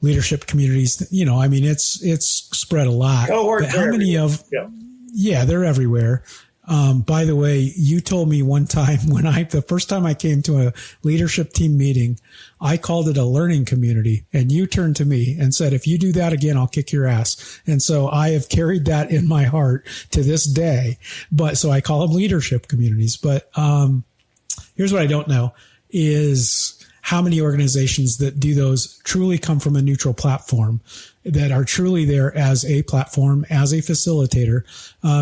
leadership communities, it's spread a lot. But how many of, they're everywhere. By the way, you told me one time the first time I came to a leadership team meeting, I called it a learning community, and you turned to me and said, if you do that again, I'll kick your ass. And so I have carried that in my heart to this day. But so I call them leadership communities. But, here's what I don't know is how many organizations that do those truly come from a neutral platform, that are truly there as a platform, as a facilitator.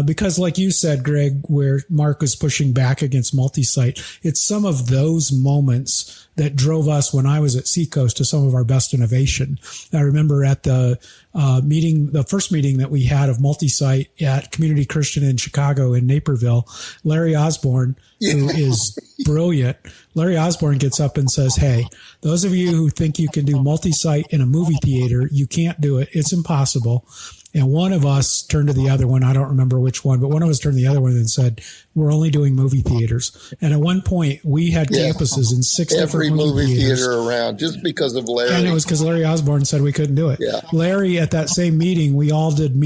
Because like you said, Greg, where Mark was pushing back against multi-site, it's some of those moments that drove us when I was at Seacoast to some of our best innovation. I remember at the first meeting that we had of multi-site at Community Christian in Chicago in Naperville, Larry Osborne, who is brilliant, Larry Osborne gets up and says, hey, those of you who think you can do multi-site in a movie theater, you can't do it. It's impossible. And one of us turned to the other one. I don't remember which one, but one of us turned to the other one and said, we're only doing movie theaters. And at one point we had campuses in 6 different movie theaters around just because of Larry. And it was because Larry Osborne said we couldn't do it. Yeah. Larry, at that same meeting, we all did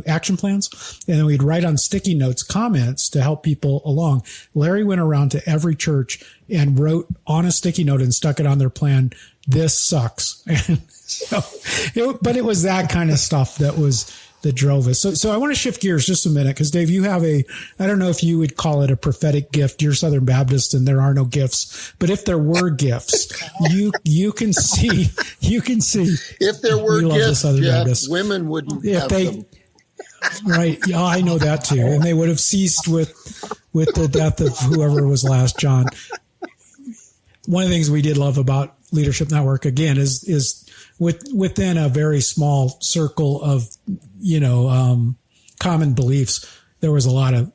action plans, and then we'd write on sticky notes comments to help people along. Larry went around to every church and wrote on a sticky note and stuck it on their plan, "This sucks." And but it was that kind of stuff that drove us. So I want to shift gears just a minute, because Dave, you have I don't know if you would call it a prophetic gift. You're Southern Baptist and there are no gifts, but if there were gifts, you can see if there were gifts, Geoff, women wouldn't have them. Right. Yeah, I know that too. And they would have ceased with the death of whoever was last, John. One of the things we did love about Leadership Network, again, is within a very small circle of, common beliefs, there was a lot of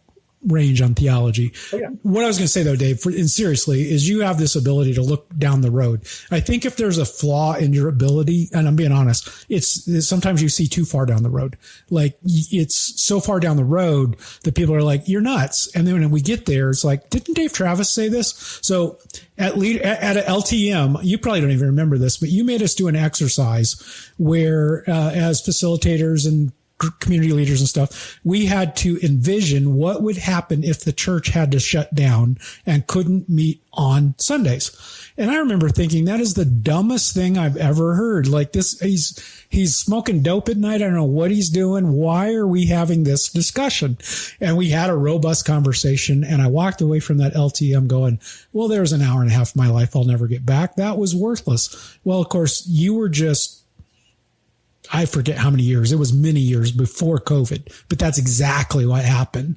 range on theology. Oh, yeah. What I was going to say, though, Dave, and seriously, is you have this ability to look down the road. I think if there's a flaw in your ability, and I'm being honest, it's sometimes you see too far down the road. Like, it's so far down the road that people are like, you're nuts. And then when we get there, it's like, didn't Dave.travis say this? So at a LTM, you probably don't even remember this, but you made us do an exercise where, as facilitators and community leaders and stuff, we had to envision what would happen if the church had to shut down and couldn't meet on Sundays. And I remember thinking, that is the dumbest thing I've ever heard. Like, this, he's smoking dope at night. I don't know what he's doing. Why are we having this discussion? And we had a robust conversation, and I walked away from that LTM going, well, there's an hour and a half of my life I'll never get back. That was worthless. Well, of course, you were just, I forget how many years. It was many years before COVID, but that's exactly what happened.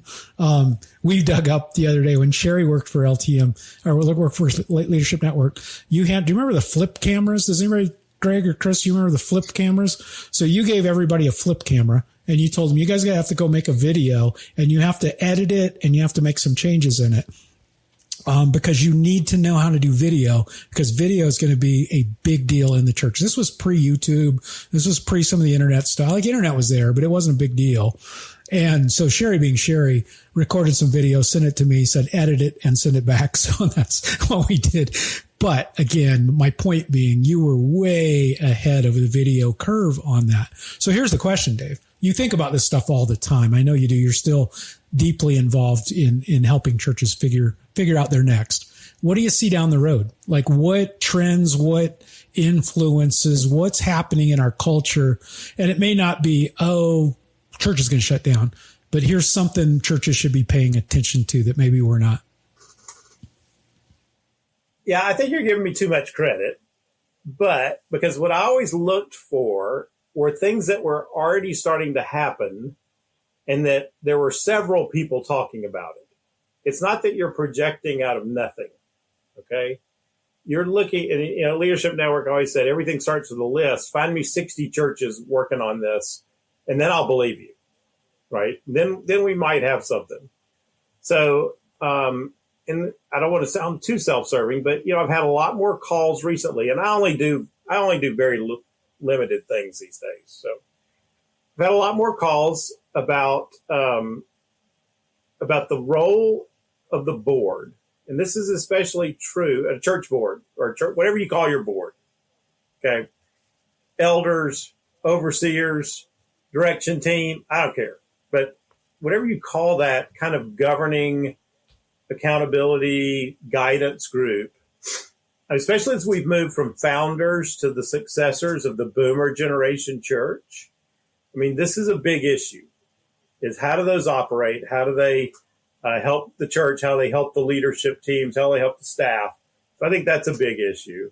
We dug up the other day when Sherry worked for LTM, or worked for Leadership Network. Do you remember the flip cameras? Does anybody, Greg or Chris, you remember the flip cameras? So you gave everybody a flip camera, and you told them, you guys have to go make a video, and you have to edit it, and you have to make some changes in it. Because you need to know how to do video, because video is going to be a big deal in the church. This was pre-YouTube. This was pre some of the internet stuff. Like, internet was there, but it wasn't a big deal. And so Sherry, being Sherry, recorded some video, sent it to me, said, edit it and send it back. So that's what we did. But again, my point being, you were way ahead of the video curve on that. So here's the question, Dave. You think about this stuff all the time. I know you do. You're still deeply involved in helping churches figure out their next. What do you see down the road? Like, what trends, what influences, what's happening in our culture? And it may not be, church is going to shut down, but here's something churches should be paying attention to that maybe we're not. Yeah, I think you're giving me too much credit, but because what I always looked for were things that were already starting to happen, and that there were several people talking about it. It's not that you're projecting out of nothing, okay? You're looking, and Leadership Network always said, everything starts with a list. Find me 60 churches working on this, and then I'll believe you, right? Then we might have something. So, and I don't want to sound too self-serving, but, I've had a lot more calls recently, and I only do very limited things these days. So I've had a lot more calls about the role of the board. And this is especially true at a church board, or whatever you call your board. Okay. Elders, overseers, direction team, I don't care. But whatever you call that kind of governing, accountability, guidance group, especially as we've moved from founders to the successors of the boomer generation church. I mean, this is a big issue, is how do those operate? How do they help the church? How do they help the leadership teams? How do they help the staff? So I think that's a big issue.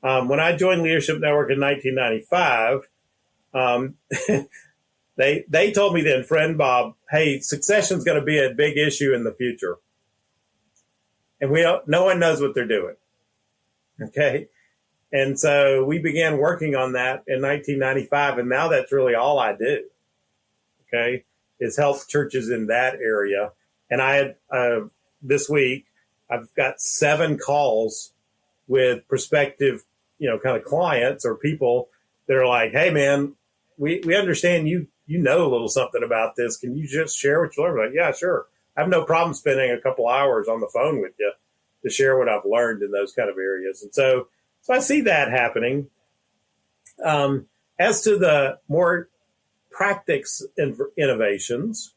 When I joined Leadership Network in 1995, they told me then, friend Bob, hey, succession is going to be a big issue in the future. And no one knows what they're doing. Okay. And so we began working on that in 1995. And now that's really all I do. Okay. Is help churches in that area. And I had, this week, I've got 7 calls with prospective, kind of clients or people that are like, hey man, we understand you you know a little something about this. Can you just share what you learned? I'm like, yeah, sure. I have no problem spending a couple hours on the phone with you to share what I've learned in those kind of areas. And so I see that happening. As to the more practice innovations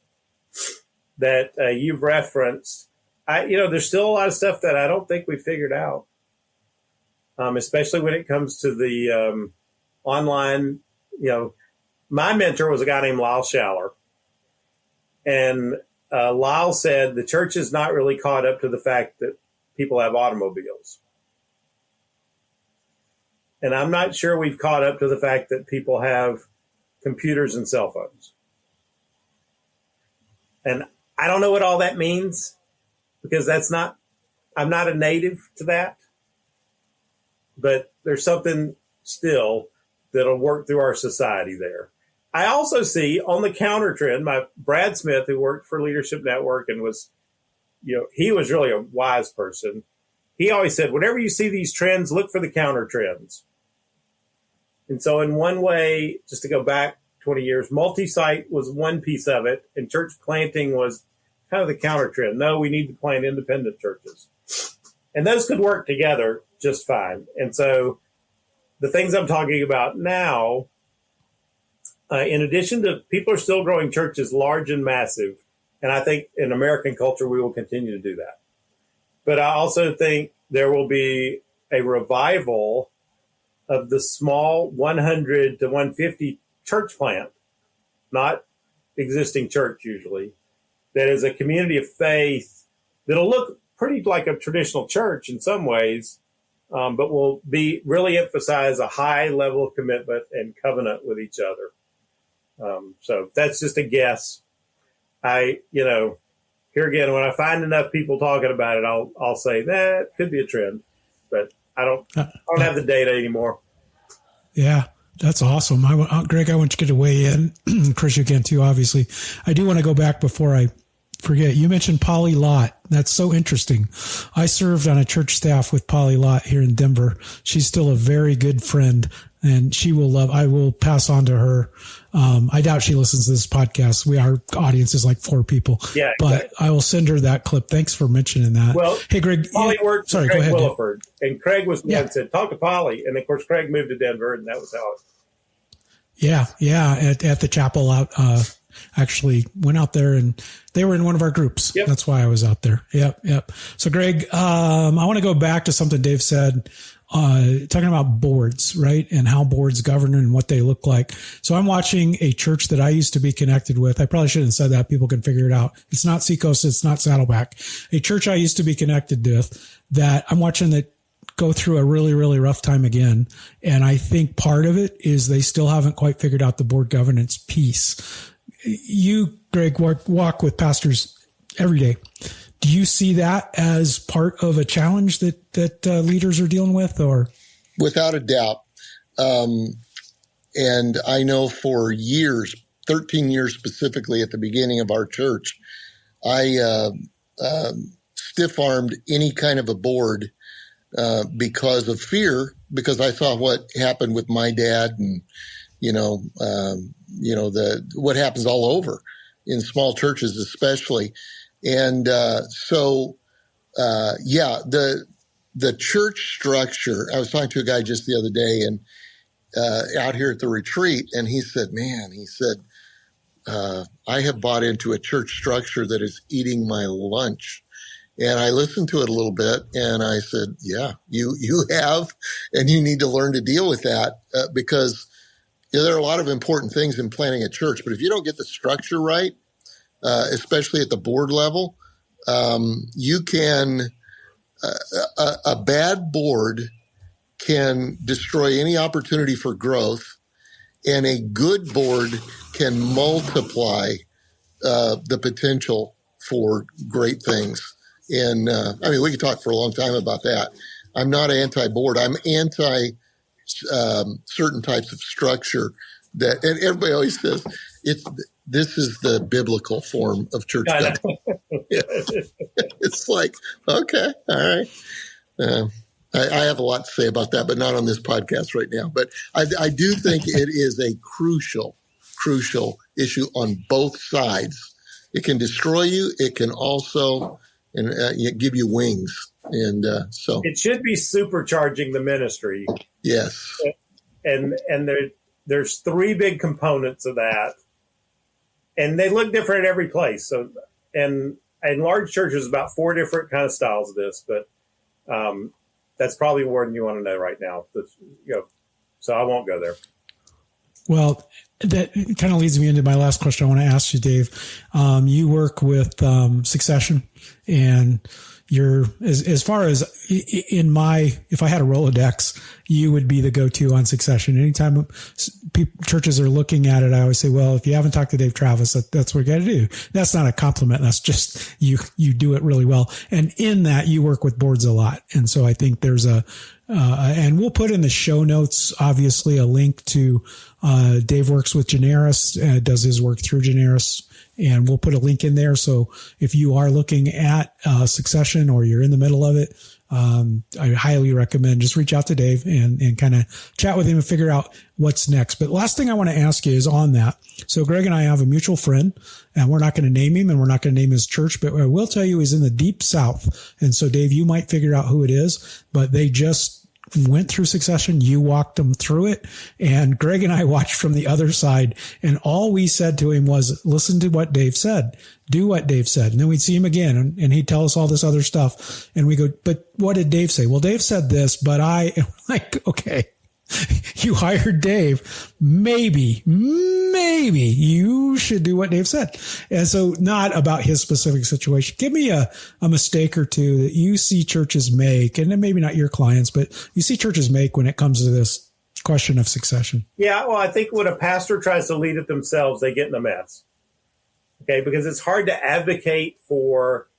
that you've referenced, there's still a lot of stuff that I don't think we figured out, especially when it comes to the online. My mentor was a guy named Lyle Schaller, and Lyle said the church is not really caught up to the fact that people have automobiles. And I'm not sure we've caught up to the fact that people have computers and cell phones. And I don't know what all that means, because I'm not a native to that. But there's something still that'll work through our society there. I also see on the counter trend, Brad Smith, who worked for Leadership Network and was, he was really a wise person. He always said, whenever you see these trends, look for the counter trends. And so in one way, just to go back 20 years, multi-site was one piece of it, and church planting was kind of the counter trend. No, we need to plant independent churches. And those could work together just fine. And so the things I'm talking about now, in addition to people are still growing churches large and massive, and I think in American culture we will continue to do that. But I also think there will be a revival of the small 100 to 150 church plant, not existing church usually, that is a community of faith that'll look pretty like a traditional church in some ways, but will be really emphasize a high level of commitment and covenant with each other. So that's just a guess. Here again, when I find enough people talking about it, I'll say that could be a trend, but I don't have the data anymore. Yeah, that's awesome. Greg, I want you to weigh in. Chris, you can too, obviously. I do want to go back before I forget. You mentioned Polly Lott. That's so interesting. I served on a church staff with Polly Lott here in Denver. She's still a very good friend, and I will pass on to her. I doubt she listens to this podcast. Our audience is like 4 people. Yeah, but exactly. I will send her that clip. Thanks for mentioning that. Well, hey, Greg. Polly worked for Craig Williford, and Craig was the one that said, talk to Polly. And of course, Craig moved to Denver, and that was how it. Yeah. At the chapel out, actually went out there, and they were in one of our groups. Yep. That's why I was out there. Yep. So Greg, I want to go back to something Dave said, talking about boards, right? And how boards govern and what they look like. So I'm watching a church that I used to be connected with. I probably shouldn't have said that. People can figure it out. It's not Seacoast. It's not Saddleback. A church I used to be connected with that I'm watching that go through a really, really rough time again. And I think part of it is they still haven't quite figured out the board governance piece. You, Greg, walk with pastors every day. Do you see that as part of a challenge that leaders are dealing with, or? Without a doubt. And I know for years, 13 years specifically at the beginning of our church, I stiff-armed any kind of a board because of fear, because I saw what happened with my dad and, what happens all over in small churches, especially. And the church structure, I was talking to a guy just the other day and out here at the retreat, and he said, I have bought into a church structure that is eating my lunch. And I listened to it a little bit, and I said, yeah, you have, and you need to learn to deal with that because there are a lot of important things in planning a church. But if you don't get the structure right, especially at the board level, you can a bad board can destroy any opportunity for growth, and a good board can multiply the potential for great things. And we could talk for a long time about that. I'm not anti-board. I'm anti certain types of structure that, and everybody always says this is the biblical form of church government. It's like, okay, all right. I have a lot to say about that, but not on this podcast right now. But I do think it is a crucial crucial issue on both sides. It can destroy you. It can also give you wings. And so it should be supercharging the ministry. Yes. And there's three big components of that. And they look different at every place. So, and large churches, about 4 different kind of styles of this, but that's probably more than you want to know right now. So I won't go there. Well, that kind of leads me into my last question I want to ask you, Dave. You work with succession, and you're as far as if I had a Rolodex, you would be the go-to on succession. Anytime churches are looking at it, I always say, well, if you haven't talked to Dave.travis, that's what you got to do. That's not a compliment. That's just you do it really well. And in that, you work with boards a lot. And so I think there's and we'll put in the show notes, obviously, a link to Dave works with Generis, does his work through Generis. And we'll put a link in there. So if you are looking at succession or you're in the middle of it, I highly recommend just reach out to Dave and kind of chat with him and figure out what's next. But last thing I want to ask you is on that. So Greg and I have a mutual friend, and we're not going to name him and we're not going to name his church, but I will tell you he's in the deep South. And so Dave, you might figure out who it is, but they just went through succession. You walked them through it, and Greg and I watched from the other side, and all we said to him was, listen to what Dave said, do what Dave said. And then we'd see him again, and he'd tell us all this other stuff. And we go, but what did Dave say? Well, Dave said this, but like, okay, you hired Dave. Maybe you should do what Dave said. And so not about his specific situation. Give me a mistake or two that you see churches make, and then maybe not your clients, but you see churches make when it comes to this question of succession. Yeah. Well, I think when a pastor tries to lead it themselves, they get in a mess. Okay. Because it's hard to advocate for,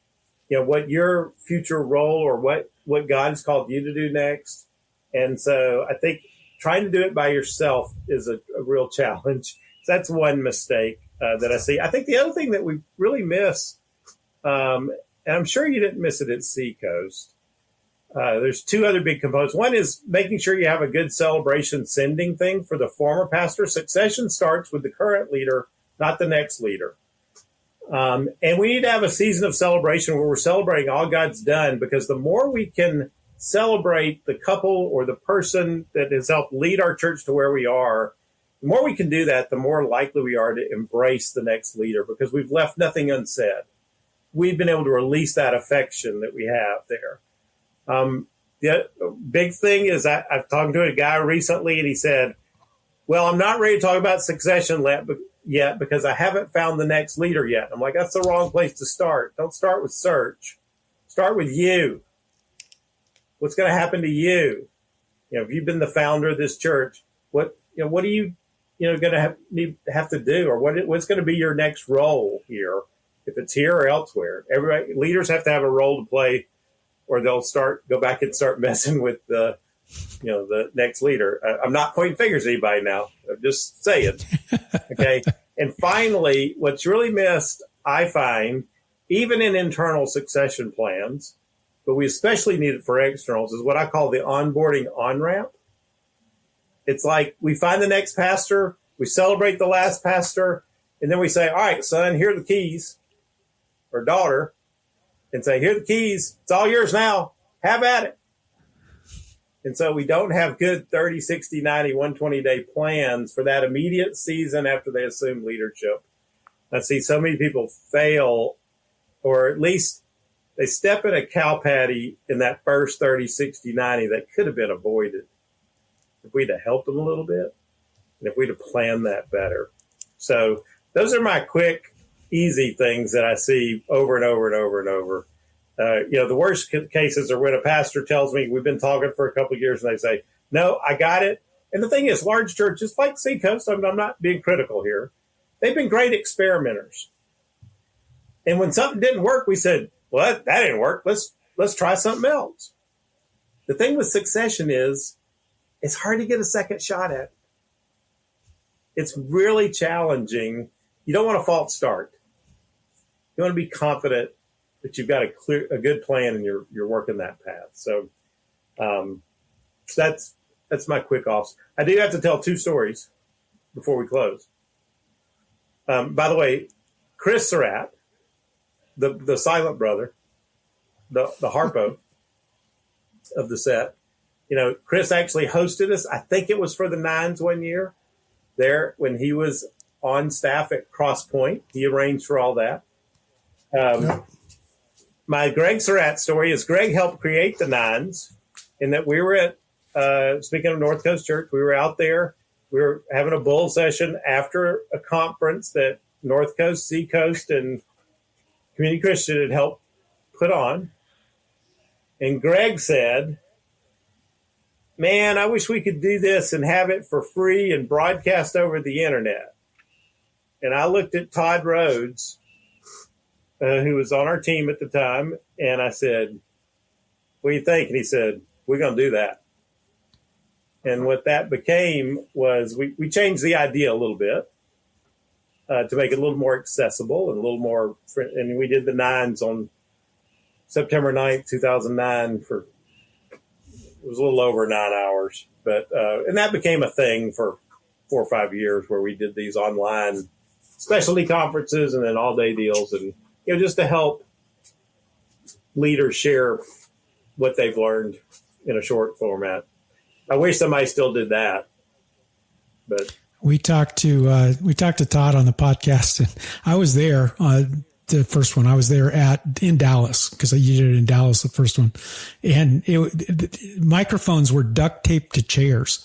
what your future role or what God has called you to do next. And so I think trying to do it by yourself is a real challenge. So that's one mistake that I see. I think the other thing that we really miss, and I'm sure you didn't miss it at Seacoast, there's 2 other big components. One is making sure you have a good celebration sending thing for the former pastor. Succession starts with the current leader, not the next leader. And we need to have a season of celebration where we're celebrating all God's done, because the more we can celebrate the couple or the person that has helped lead our church to where we are, the more we can do that, the more likely we are to embrace the next leader, because we've left nothing unsaid. We've been able to release that affection that we have there. The big thing is I've talked to a guy recently, and he said, well, I'm not ready to talk about succession yet because I haven't found the next leader yet. I'm like, that's the wrong place to start. Don't start with search. Start with you. What's going to happen to you? If you've been the founder of this church, what are you, going to have to do, or what's going to be your next role here, if it's here or elsewhere? Leaders have to have a role to play, or they'll go back and start messing with the next leader. I'm not pointing fingers at anybody now. I'm just saying. Okay. And finally, what's really missed, I find, even in internal succession plans, but we especially need it for externals, is what I call the onboarding on-ramp. It's like we find the next pastor, we celebrate the last pastor, and then we say, all right, son, here are the keys, or daughter, and say, here are the keys. It's all yours now. Have at it. And so we don't have good 30, 60, 90, 120-day plans for that immediate season after they assume leadership. I see so many people fail, or at least they step in a cow patty in that first 30, 60, 90 that could have been avoided if we'd have helped them a little bit and if we'd have planned that better. So those are my quick, easy things that I see over and over and over and over. The worst cases are when a pastor tells me, we've been talking for a couple of years, and they say, no, I got it. And the thing is, large churches like Seacoast, I'm not being critical here, they've been great experimenters. And when something didn't work, we said, well, that didn't work. Let's try something else. The thing with succession is it's hard to get a second shot at. It's really challenging. You don't want a false start. You want to be confident that you've got a good plan and you're working that path. So that's my quick offs. I do have to tell 2 stories before we close. By the way, Chris Surratt, the silent brother, the harpo of the set, Chris actually hosted us. I think it was for the Nines one year there when he was on staff at Cross Point. He arranged for all that. My Greg Surratt story is Greg helped create the Nines, in that we were at, speaking of North Coast Church, we were out there. We were having a bull session after a conference that North Coast, Seacoast, and Community Christian had helped put on. And Greg said, man, I wish we could do this and have it for free and broadcast over the internet. And I looked at Todd Rhodes, who was on our team at the time, and I said, what do you think? And he said, we're going to do that. And what that became was we changed the idea a little bit to make it a little more accessible and a little more, and we did the Nines on September 9th, 2009 for, it was a little over 9 hours, but, and that became a thing for 4 or 5 years where we did these online specialty conferences and then all day deals. And, just to help leaders share what they've learned in a short format. I wish somebody still did that, but we talked to Todd on the podcast, and I was there. The first one I was there in Dallas, because you did it in Dallas, the first one. And microphones were duct taped to chairs,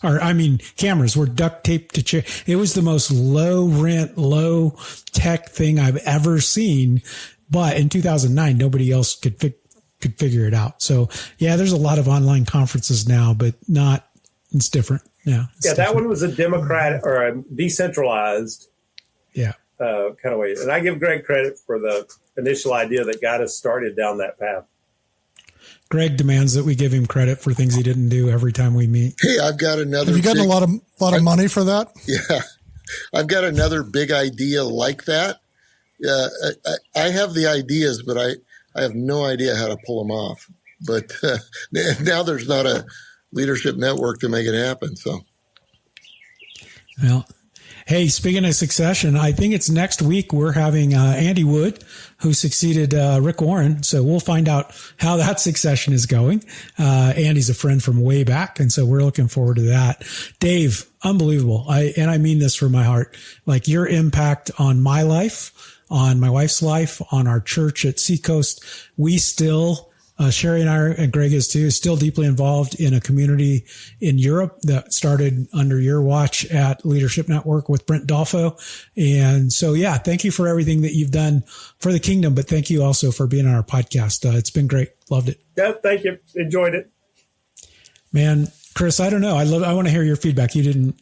cameras were duct taped to chairs. It was the most low rent, low tech thing I've ever seen. But in 2009, nobody else could figure it out. So yeah, there's a lot of online conferences now, but it's different. Yeah. That one was a democratic or a decentralized. Yeah. Kind of way. And I give Greg credit for the initial idea that got us started down that path. Greg demands that we give him credit for things he didn't do every time we meet. Hey, I've got another. Have you gotten a lot of money for that? Yeah. I've got another big idea like that. I have the ideas, but I have no idea how to pull them off. But now there's not a leadership network to make it happen. So. Well, hey, speaking of succession, I think it's next week we're having Andy Wood, who succeeded Rick Warren. So we'll find out how that succession is going. Andy's a friend from way back, and so we're looking forward to that. Dave, unbelievable. And I mean this from my heart. Like, your impact on my life, on my wife's life, on our church at Seacoast. We still, Sherry and I, and Greg is too, still deeply involved in a community in Europe that started under your watch at Leadership Network with Brent Dolfo. And so, yeah, thank you for everything that you've done for the kingdom, but thank you also for being on our podcast. It's been great. Loved it. Yeah, thank you. Enjoyed it. Man, Chris, I don't know. I want to hear your feedback. You didn't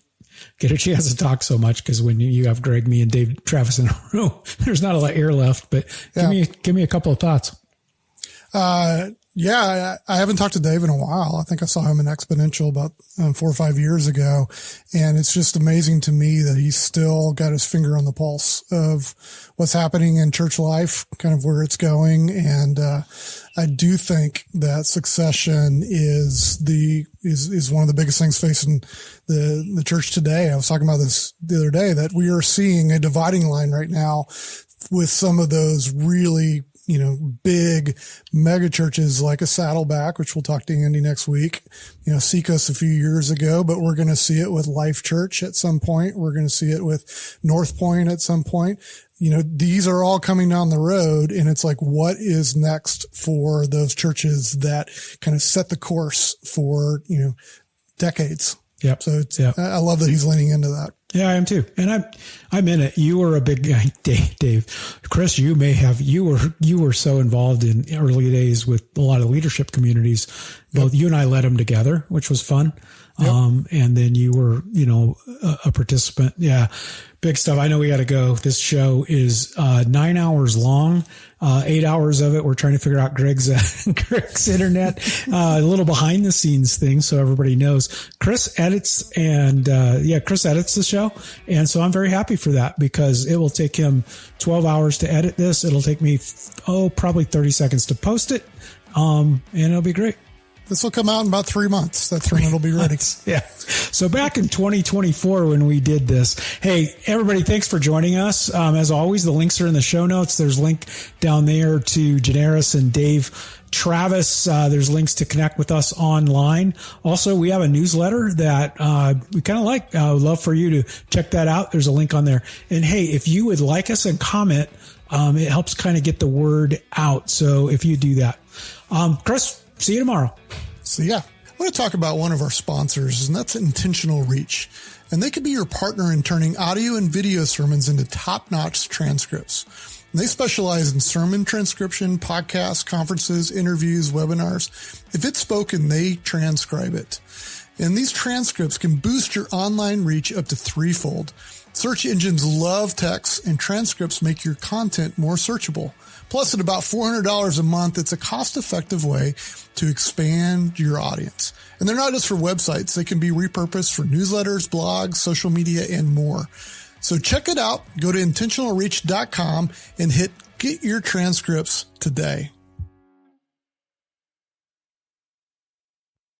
get a chance to talk so much because when you have Greg, me, and Dave.travis in a room, there's not a lot of air left, but give me a couple of thoughts. Yeah, I haven't talked to Dave in a while. I think I saw him in Exponential about 4 or 5 years ago. And it's just amazing to me that he's still got his finger on the pulse of what's happening in church life, kind of where it's going. And, I do think that succession is one of the biggest things facing the church today. I was talking about this the other day, that we are seeing a dividing line right now with some of those really, big mega churches like a Saddleback, which we'll talk to Andy next week, Seacoast a few years ago, but we're going to see it with Life Church at some point. We're going to see it with North Point at some point. These are all coming down the road, and it's like, what is next for those churches that kind of set the course for, decades? Yep. So I love that he's leaning into that. Yeah, I am too. And I'm in it. You were a big guy, Dave. Chris, you were so involved in early days with a lot of leadership communities. Both you and I led them together, which was fun. Yep. And then you were, a participant. Yeah. Big stuff. I know we got to go. This show is 9 hours long. 8 hours of it, we're trying to figure out Greg's internet, a little behind the scenes thing. So everybody knows Chris edits Chris edits the show. And so I'm very happy for that, because it will take him 12 hours to edit this. It'll take me, probably 30 seconds to post it. And it'll be great. This will come out in about 3 months. That's when it'll be ready. Yeah. So back in 2024 when we did this, hey, everybody, thanks for joining us. As always, the links are in the show notes. There's a link down there to Generis and Dave.travis. There's links to connect with us online. Also, we have a newsletter that we kind of like. I would love for you to check that out. There's a link on there. And hey, if you would like us and comment, it helps kind of get the word out. So if you do that, Chris, see you tomorrow. So yeah, I want to talk about one of our sponsors, and that's Intentional Reach. And they could be your partner in turning audio and video sermons into top-notch transcripts. And they specialize in sermon transcription, podcasts, conferences, interviews, webinars. If it's spoken, they transcribe it. And these transcripts can boost your online reach up to threefold. Search engines love text, and transcripts make your content more searchable. Plus, at about $400 a month, it's a cost-effective way to expand your audience. And they're not just for websites. They can be repurposed for newsletters, blogs, social media, and more. So check it out. Go to intentionalreach.com and hit Get Your Transcripts today.